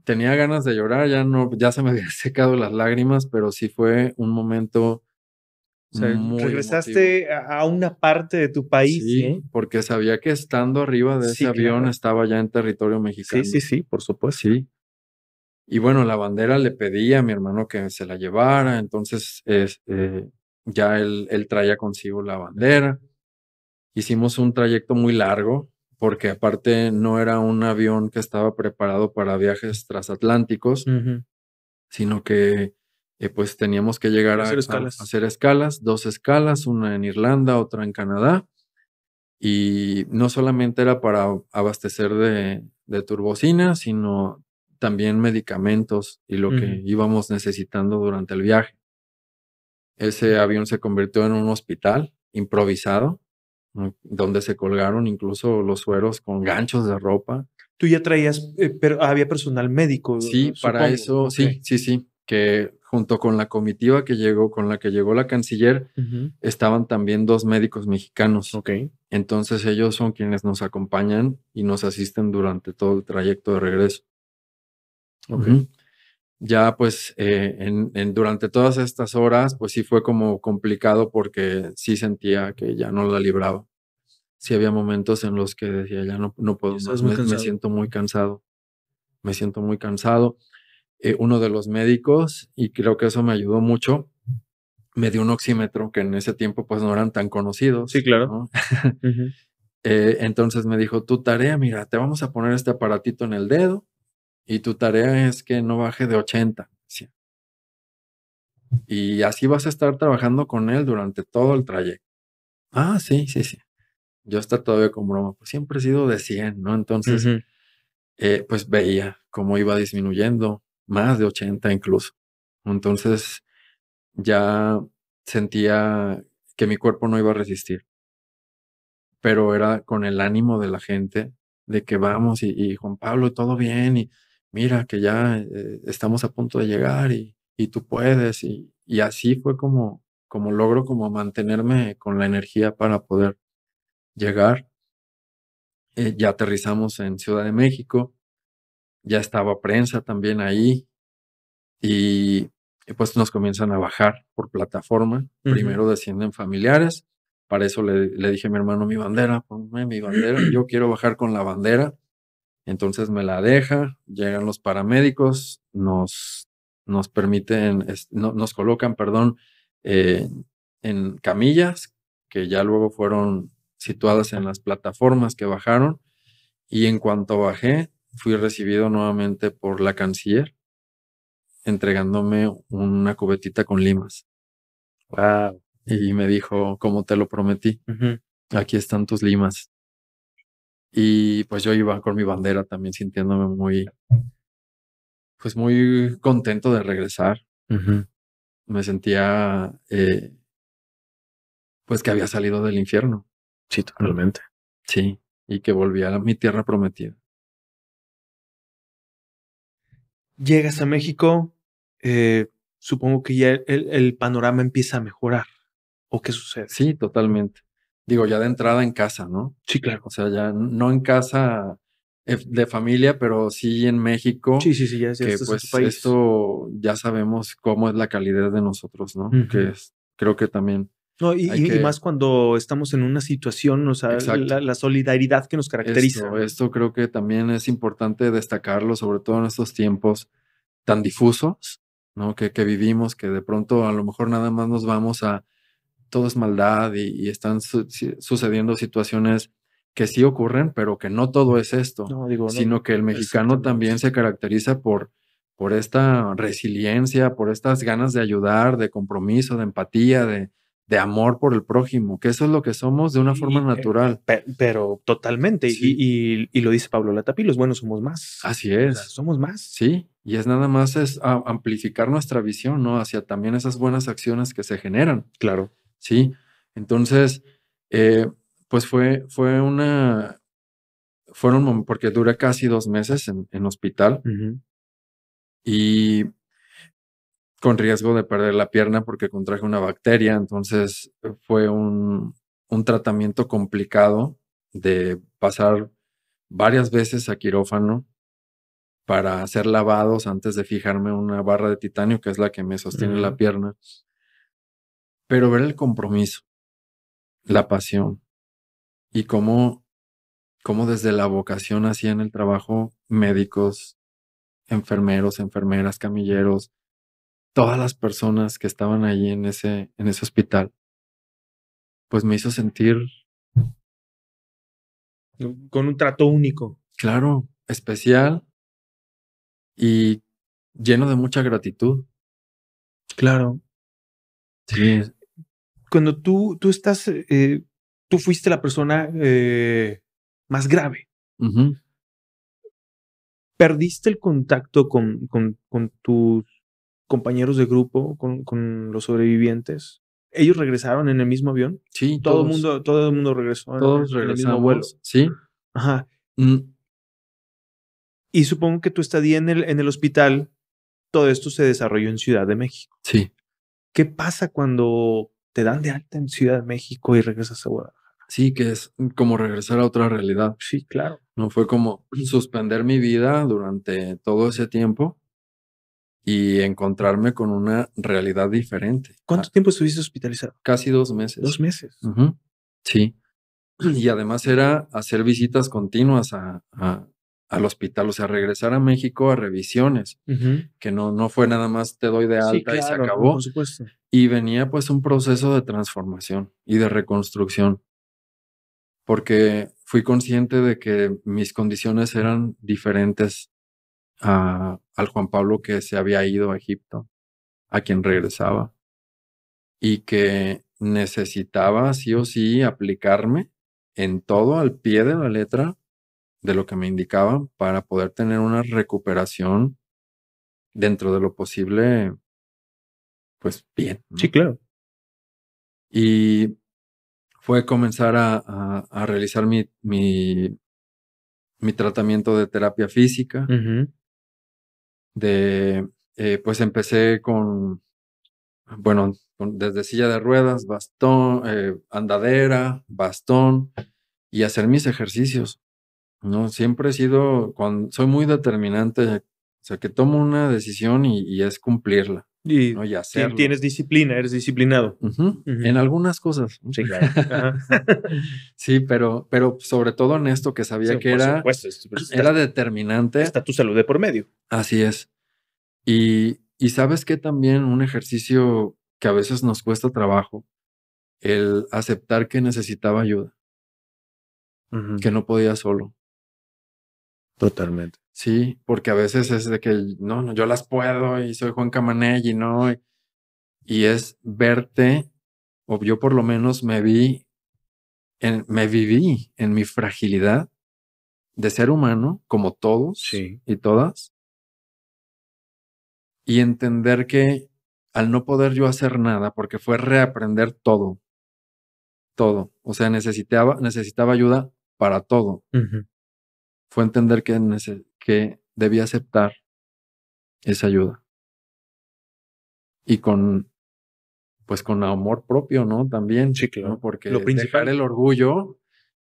Tenía ganas de llorar, ya se me habían secado las lágrimas, pero sí fue un momento O sea, muy regresaste emotivo. a una parte de tu país, Sí, ¿no? porque sabía que estando arriba de ese avión claro. estaba ya en territorio mexicano. Sí, por supuesto. Sí. Y bueno, la bandera le pedí a mi hermano que se la llevara, entonces ya él traía consigo la bandera. Hicimos un trayecto muy largo, porque aparte no era un avión que estaba preparado para viajes transatlánticos, sino que pues teníamos que llegar a hacer escalas, 2 escalas, una en Irlanda, otra en Canadá. Y no solamente era para abastecer de turbocina, sino también medicamentos y lo que íbamos necesitando durante el viaje. Ese avión se convirtió en un hospital improvisado, donde se colgaron incluso los sueros con ganchos de ropa. Tú ya traías, pero había personal médico. Sí, para supongo. eso, sí, que junto con la comitiva con la que llegó la canciller, estaban también 2 médicos mexicanos. Entonces ellos son quienes nos acompañan y nos asisten durante todo el trayecto de regreso. Ya pues durante todas estas horas, pues sí fue como complicado porque sí sentía que ya no la libraba. Sí había momentos en los que decía, ya no Ya puedo estabas más, muy me cansado. siento muy cansado, me siento muy cansado. Uno de los médicos, y creo que eso me ayudó mucho, me dio un oxímetro que en ese tiempo pues no eran tan Sí, conocidos, claro. ¿no? Ujú. Entonces me dijo, tu tarea, mira, te vamos a poner este aparatito en el dedo y tu tarea es que no baje de 80. Sí. Y así vas a estar trabajando con él durante todo el trayecto. Ah, sí, sí, sí. Yo hasta todavía con broma, pues siempre he sido de 100, ¿no? Entonces, Ujú. pues veía cómo iba disminuyendo, más de 80 incluso. Entonces ya sentía que mi cuerpo no iba a resistir, pero era con el ánimo de la gente de que vamos y Juan Pablo, todo bien y mira que ya estamos a punto de llegar y tú puedes y así fue como logro como mantenerme con la energía para poder llegar. Ya aterrizamos en Ciudad de México, ya estaba prensa también ahí y, pues nos comienzan a bajar por plataforma. Ujú. Primero descienden familiares. Para eso le dije a mi hermano, mi bandera, ponme mi bandera. Yo quiero bajar con la bandera. Entonces me la deja, llegan los paramédicos, nos permiten, nos colocan, perdón, eh, en camillas que ya luego fueron situadas en las plataformas que bajaron. Y en cuanto bajé, fui recibido nuevamente por la canciller entregándome una cubetita con limas. Wow. Y me dijo, como te lo prometí, Ujú. aquí están tus limas. Y pues yo iba con mi bandera también sintiéndome pues muy contento de regresar. Ujú. Me sentía, pues que había salido del infierno. Sí, totalmente. Sí. Y que volvía a mi tierra prometida. Llegas a México, eh, supongo que ya el panorama empieza a mejorar. ¿O qué sucede? Sí, totalmente. Digo, ya de entrada en casa, ¿no? Sí, O claro. sea, ya no en casa de familia, pero sí en México, Sí, sí, sí, ya que estás en tu pues país. esto ya sabemos cómo es la calidez de nosotros, ¿no? Ujú. Creo que también No, hay y que, más cuando estamos en una situación, o sea, exacto, la solidaridad que nos caracteriza, ¿no? esto creo que también es importante destacarlo, sobre todo en estos tiempos tan difusos, ¿no? Que vivimos, que de pronto a lo mejor nada más nos vamos a todo es maldad y están sucediendo situaciones que sí ocurren, pero que no todo es esto, No, digo, no, sino que el mexicano exactamente. también se caracteriza por esta resiliencia, por estas ganas de ayudar, de compromiso, de empatía, de amor por el prójimo, que eso es lo que somos de una forma Sí, natural. pero totalmente. Sí, Y lo dice Pablo Latapí, los buenos somos más. así O sea, es. somos más. Sí, y es nada más amplificar nuestra visión, ¿no? Hacia también esas buenas acciones que se generan. Claro. Sí, entonces, eh, pues porque duré casi 2 meses en hospital Ujú. y con riesgo de perder la pierna porque contraje una bacteria, entonces fue un tratamiento complicado de pasar varias veces a quirófano para hacer lavados antes de fijarme una barra de titanio, que es la que me sostiene la Ujú. pierna, pero ver el compromiso, la pasión y cómo desde la vocación hacían el trabajo médicos, enfermeros, enfermeras, camilleros, todas las personas que estaban ahí en ese hospital, pues me hizo sentir, Con un trato único. claro, especial y lleno de mucha gratitud. Claro. Sí, Cuando tú fuiste la persona más grave. ujú, ¿Perdiste el contacto con tus compañeros de grupo, con los sobrevivientes? ¿Ellos regresaron en el mismo avión? sí, Todo el mundo regresó todos en el mismo vuelo. regresamos, sí, Ajá. mm, Y supongo que tu estadía en el hospital, todo esto se desarrolló en Ciudad de México. sí, ¿Qué pasa cuando te dan de alta en Ciudad de México y regresas a Guadalajara? sí, que es como regresar a otra realidad. Sí, claro. No fue como suspender mi vida durante todo ese tiempo y encontrarme con una realidad diferente. ¿Cuánto tiempo estuviste hospitalizado? Casi 2 meses. 2 meses. Ujú. Sí. Y además era hacer visitas continuas al hospital, o sea, regresar a México a revisiones, que no fue nada más te doy de alta Sí, y se claro, no, acabó. por supuesto. Y venía pues un proceso de transformación y de reconstrucción, porque fui consciente de que mis condiciones eran diferentes al Juan Pablo que se había ido a Egipto, a quien regresaba, y que necesitaba sí o sí aplicarme en todo al pie de la letra de lo que me indicaban para poder tener una recuperación dentro de lo posible, pues bien, Sí, ¿no? claro. Y fue comenzar a realizar mi tratamiento de terapia física, pues empecé con, bueno, desde silla de ruedas, bastón, andadera, bastón y hacer mis ejercicios, ¿no? Siempre he sido, soy muy determinante, o sea, que tomo una decisión y es cumplirla, Y ¿no? Y hacerlo. tienes disciplina, eres disciplinado. En algunas cosas, ¿no? Sí, claro. Ajá. Sí, pero sobre todo en esto que sabía Sí, que por era, supuesto. era determinante. Está tu salud de por medio. Así es. Y sabes que también un ejercicio que a veces nos cuesta trabajo, el aceptar que necesitaba ayuda, que no podía solo. Totalmente. Sí, porque a veces es de que no, yo las puedo y soy Juan Camaney y no, y es verte, o yo por lo menos me viví en mi fragilidad de ser humano, como todos Sí. y todas, y entender que al no poder yo hacer nada, porque fue reaprender todo, todo, o sea, necesitaba ayuda para todo, fue entender que debía aceptar esa ayuda y pues con amor propio, ¿no? También, Sí, ¿no? claro. Porque Lo dejar principal. el orgullo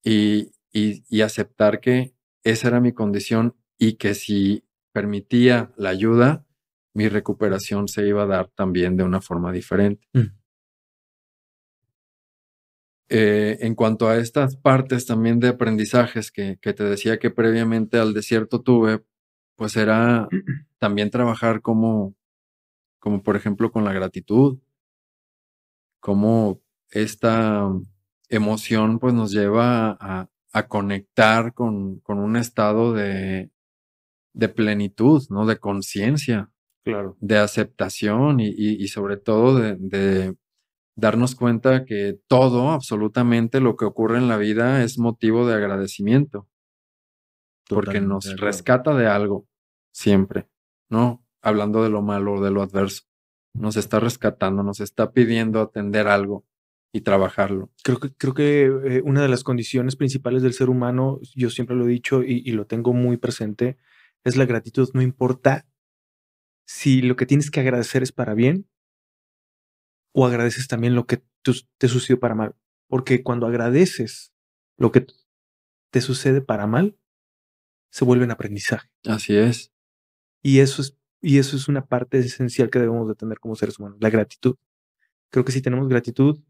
y aceptar que esa era mi condición y que si permitía la ayuda, mi recuperación se iba a dar también de una forma diferente. En cuanto a estas partes también de aprendizajes que te decía que previamente al desierto tuve, pues era también trabajar como por ejemplo con la gratitud, como esta emoción pues nos lleva a conectar con un estado de plenitud, ¿no? De conciencia, Claro. de aceptación y sobre todo de darnos cuenta que todo, absolutamente lo que ocurre en la vida es motivo de agradecimiento, porque Totalmente de nos acuerdo. rescata de algo, siempre, ¿no? Hablando de lo malo o de lo adverso. Nos está rescatando, nos está pidiendo atender algo y trabajarlo. Creo que una de las condiciones principales del ser humano, yo siempre lo he dicho y lo tengo muy presente, es la gratitud. No importa si lo que tienes que agradecer es para bien o agradeces también lo que te sucedió para mal. Porque cuando agradeces lo que te sucede para mal, se vuelve en aprendizaje. Así es. Y eso es una parte esencial que debemos de tener como seres humanos, la gratitud. Creo que si tenemos gratitud,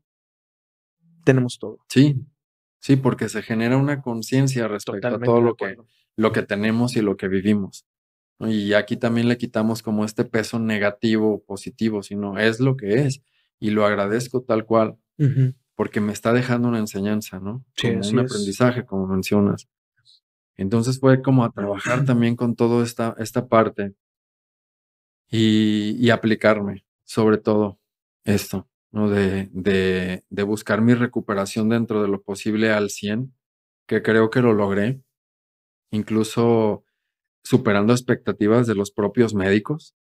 tenemos todo. Sí, sí, porque se genera una conciencia respecto a todo Totalmente de acuerdo. lo que tenemos y lo que vivimos, ¿no? Y aquí también le quitamos como este peso negativo o positivo, sino es lo que es y lo agradezco tal cual, porque me está dejando una enseñanza, ¿no? Sí, Como así un es. aprendizaje, como mencionas. Entonces fue como a trabajar también con toda esta parte y aplicarme, sobre todo esto, ¿no? De buscar mi recuperación dentro de lo posible al 100, que creo que lo logré, incluso superando expectativas de los propios médicos,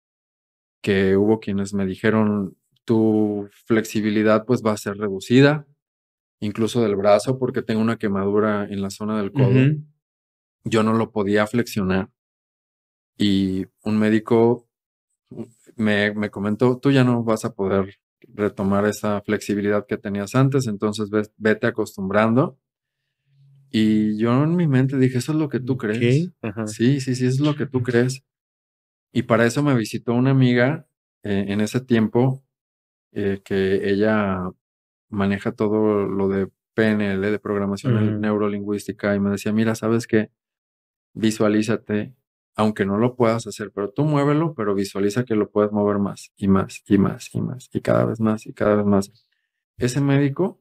que hubo quienes me dijeron, tu flexibilidad pues va a ser reducida, incluso del brazo, porque tengo una quemadura en la zona del codo. Yo no lo podía flexionar y un médico me comentó, tú ya no vas a poder retomar esa flexibilidad que tenías antes, entonces vete acostumbrando. Y yo en mi mente dije, ¿eso es lo que tú crees? Ajá. Sí, sí, sí, eso es lo que tú crees. Y para eso me visitó una amiga en ese tiempo que ella maneja todo lo de PNL, de programación neurolingüística, y me decía, mira, ¿sabes qué? Visualízate, aunque no lo puedas hacer, pero tú muévelo, pero visualiza que lo puedes mover más y más y más y más y cada vez más y cada vez más. Ese médico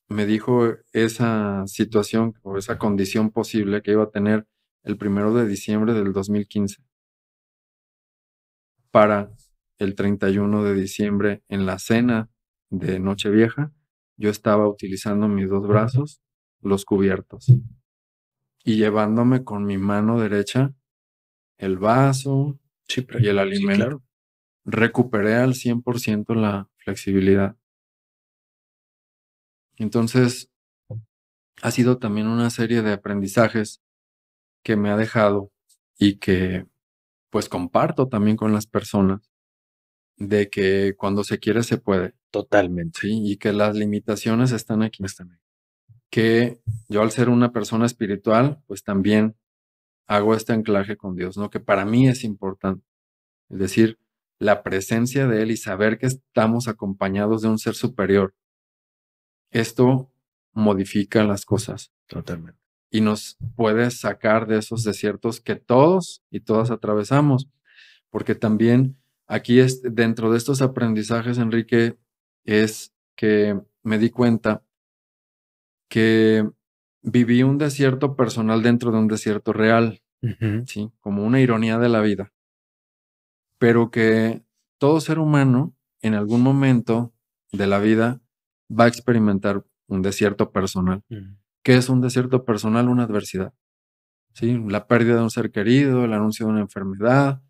me dijo esa situación o esa condición posible que iba a tener el 1 de diciembre del 2015 para el 31 de diciembre en la cena de Nochevieja. Yo estaba utilizando mis dos brazos, los cubiertos, y llevándome con mi mano derecha el vaso y el alimento. Sí, claro. Recuperé al 100% la flexibilidad. Entonces, ha sido también una serie de aprendizajes que me ha dejado y que pues comparto también con las personas, de que cuando se quiere se puede. Totalmente. Sí, y que las limitaciones están aquí. Que yo, al ser una persona espiritual, pues también hago este anclaje con Dios, ¿no? Que para mí es importante. Es decir, la presencia de Él y saber que estamos acompañados de un ser superior. Esto modifica las cosas. Totalmente. Y nos puede sacar de esos desiertos que todos y todas atravesamos. Porque también aquí dentro de estos aprendizajes, Enrique, es que me di cuenta que viví un desierto personal dentro de un desierto real, ¿sí? Como una ironía de la vida. Pero que todo ser humano en algún momento de la vida va a experimentar un desierto personal. ¿Qué es un desierto personal? Una adversidad, ¿sí? La pérdida de un ser querido, el anuncio de una enfermedad,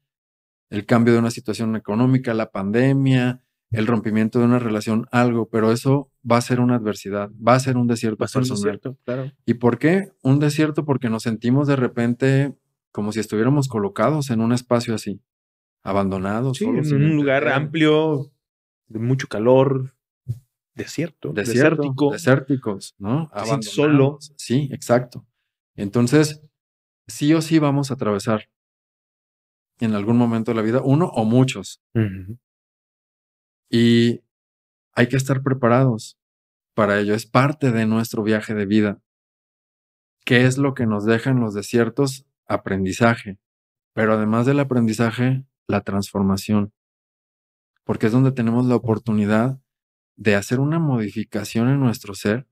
el cambio de una situación económica, la pandemia, el rompimiento de una relación, algo, pero eso va a ser una adversidad, va a ser un desierto Va a ser un personal. desierto, claro. ¿Y por qué un desierto? Porque nos sentimos de repente como si estuviéramos colocados en un espacio así, abandonados, Sí, solos, en sin un lugar entender. amplio, de mucho calor, desértico. Desérticos, ¿no? Te sientes solo. Abandonados. Sí, exacto. Entonces, sí o sí vamos a atravesar en algún momento de la vida, uno o muchos. Y hay que estar preparados para ello. Es parte de nuestro viaje de vida. ¿Qué es lo que nos dejan los desiertos? Aprendizaje. Pero además del aprendizaje, la transformación. Porque es donde tenemos la oportunidad de hacer una modificación en nuestro ser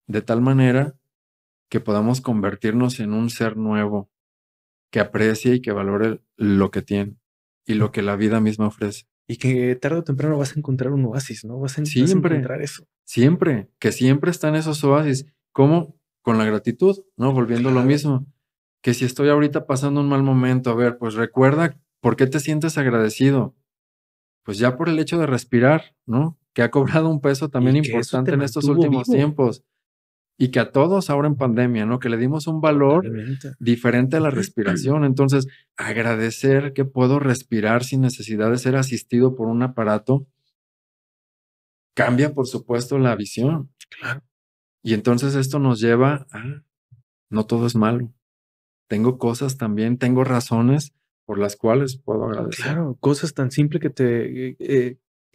de tal manera que podamos convertirnos en un ser nuevo, que aprecie y que valore lo que tiene y lo que la vida misma ofrece. Y que tarde o temprano vas a encontrar un oasis, ¿no? Vas a encontrar eso. Siempre, que siempre están esos oasis. ¿Cómo? Con la gratitud, ¿no? Volviendo a lo mismo. Que si estoy ahorita pasando un mal momento, a ver, pues recuerda por qué te sientes agradecido. Pues ya por el hecho de respirar, ¿no? Que ha cobrado un peso también Y que eso te importante en estos mantuvo últimos vivo. tiempos. Y que a todos ahora en pandemia, ¿no? Que le dimos un valor Totalmente. diferente a la respiración. Entonces, agradecer que puedo respirar sin necesidad de ser asistido por un aparato cambia, por supuesto, la visión. Claro. Y entonces esto nos lleva a, no todo es malo. Tengo cosas también, tengo razones por las cuales puedo agradecer. Claro, cosas tan simples que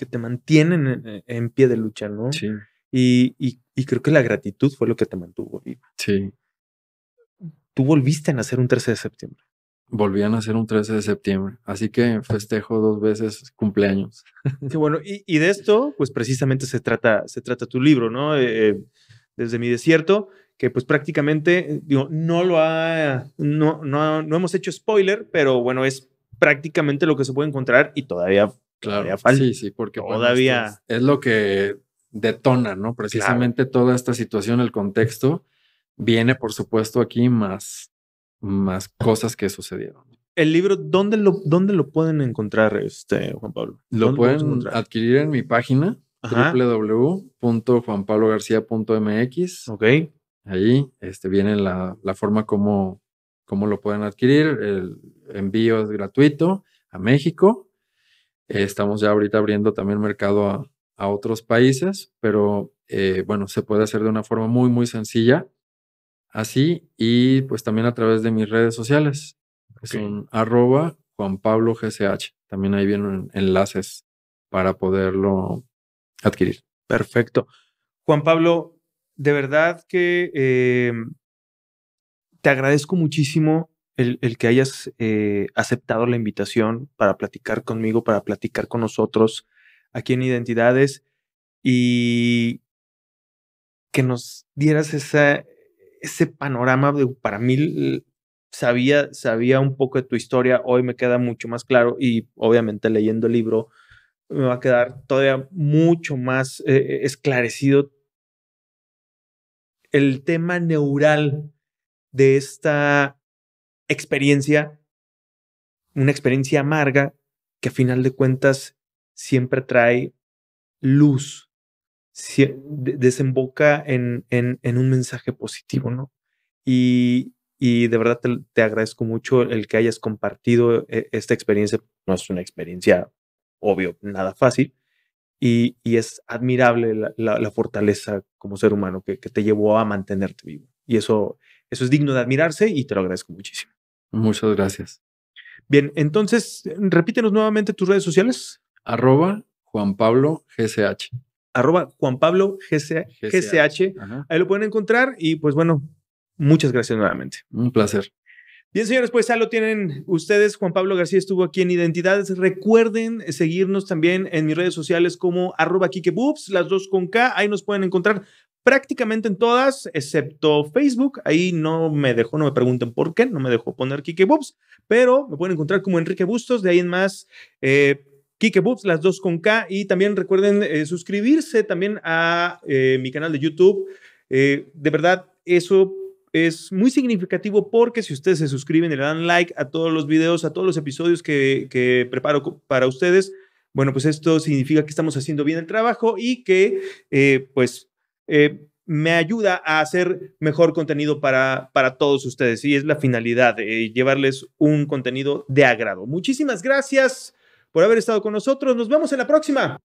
te mantienen en pie de lucha, ¿no? Sí, Y creo que la gratitud fue lo que te mantuvo vivo. sí. Tú volviste a nacer un 13 de septiembre. Volví a nacer un 13 de septiembre, así que festejo 2 veces cumpleaños. Qué bueno. Y de esto, pues precisamente se trata tu libro, ¿no? Desde mi desierto, que pues prácticamente, digo, no hemos hecho spoiler, pero bueno, es prácticamente lo que se puede encontrar y todavía Claro, falta. sí, porque bueno, Todavía. es lo que detona, ¿no? Precisamente toda esta situación, el contexto, viene, por supuesto, aquí más cosas que sucedieron. El libro, ¿dónde lo pueden encontrar, Juan Pablo? Lo ¿Dónde podemos pueden encontrar? adquirir en mi página www.juanpablogarcia.mx. Ok. Ahí viene la forma como lo pueden adquirir. El envío es gratuito a México. Estamos ya ahorita abriendo también mercado a otros países, pero bueno, se puede hacer de una forma muy, muy sencilla. Así, y pues también a través de mis redes sociales, que son Juan Pablo GCH. También ahí vienen enlaces para poderlo adquirir. Perfecto. Juan Pablo, de verdad que te agradezco muchísimo el que hayas aceptado la invitación para platicar conmigo, para platicar con nosotros aquí en Identidades y que nos dieras ese panorama. Para mí sabía un poco de tu historia, hoy me queda mucho más claro y obviamente leyendo el libro me va a quedar todavía mucho más esclarecido el tema neural de esta experiencia, una experiencia amarga que a final de cuentas siempre trae luz, desemboca en un mensaje positivo, ¿no? Y de verdad te agradezco mucho el que hayas compartido esta experiencia. No es una experiencia, obvio, nada fácil, y es admirable la fortaleza como ser humano que te llevó a mantenerte vivo. Y eso es digno de admirarse y te lo agradezco muchísimo. Muchas gracias. Bien, entonces, repítenos nuevamente tus redes sociales. Juan Pablo GCH. Juan Pablo GCH. Ahí lo pueden encontrar y pues bueno, muchas gracias nuevamente. Un placer. Bien, señores, pues ya lo tienen ustedes. Juan Pablo García estuvo aquí en Identidades. Recuerden seguirnos también en mis redes sociales como @KikeBoobs, las dos con K. Ahí nos pueden encontrar prácticamente en todas, excepto Facebook. Ahí no me pregunten por qué, no me dejó poner KikeBoobs, pero me pueden encontrar como Enrique Bustos. De ahí en más, KikeBoobs, las dos con K. Y también recuerden suscribirse también a mi canal de YouTube. De verdad, eso es muy significativo porque si ustedes se suscriben y le dan like a todos los videos, a todos los episodios que preparo para ustedes, bueno, pues esto significa que estamos haciendo bien el trabajo y que me ayuda a hacer mejor contenido para todos ustedes. Y es la finalidad, llevarles un contenido de agrado. Muchísimas gracias por haber estado con nosotros. Nos vemos en la próxima.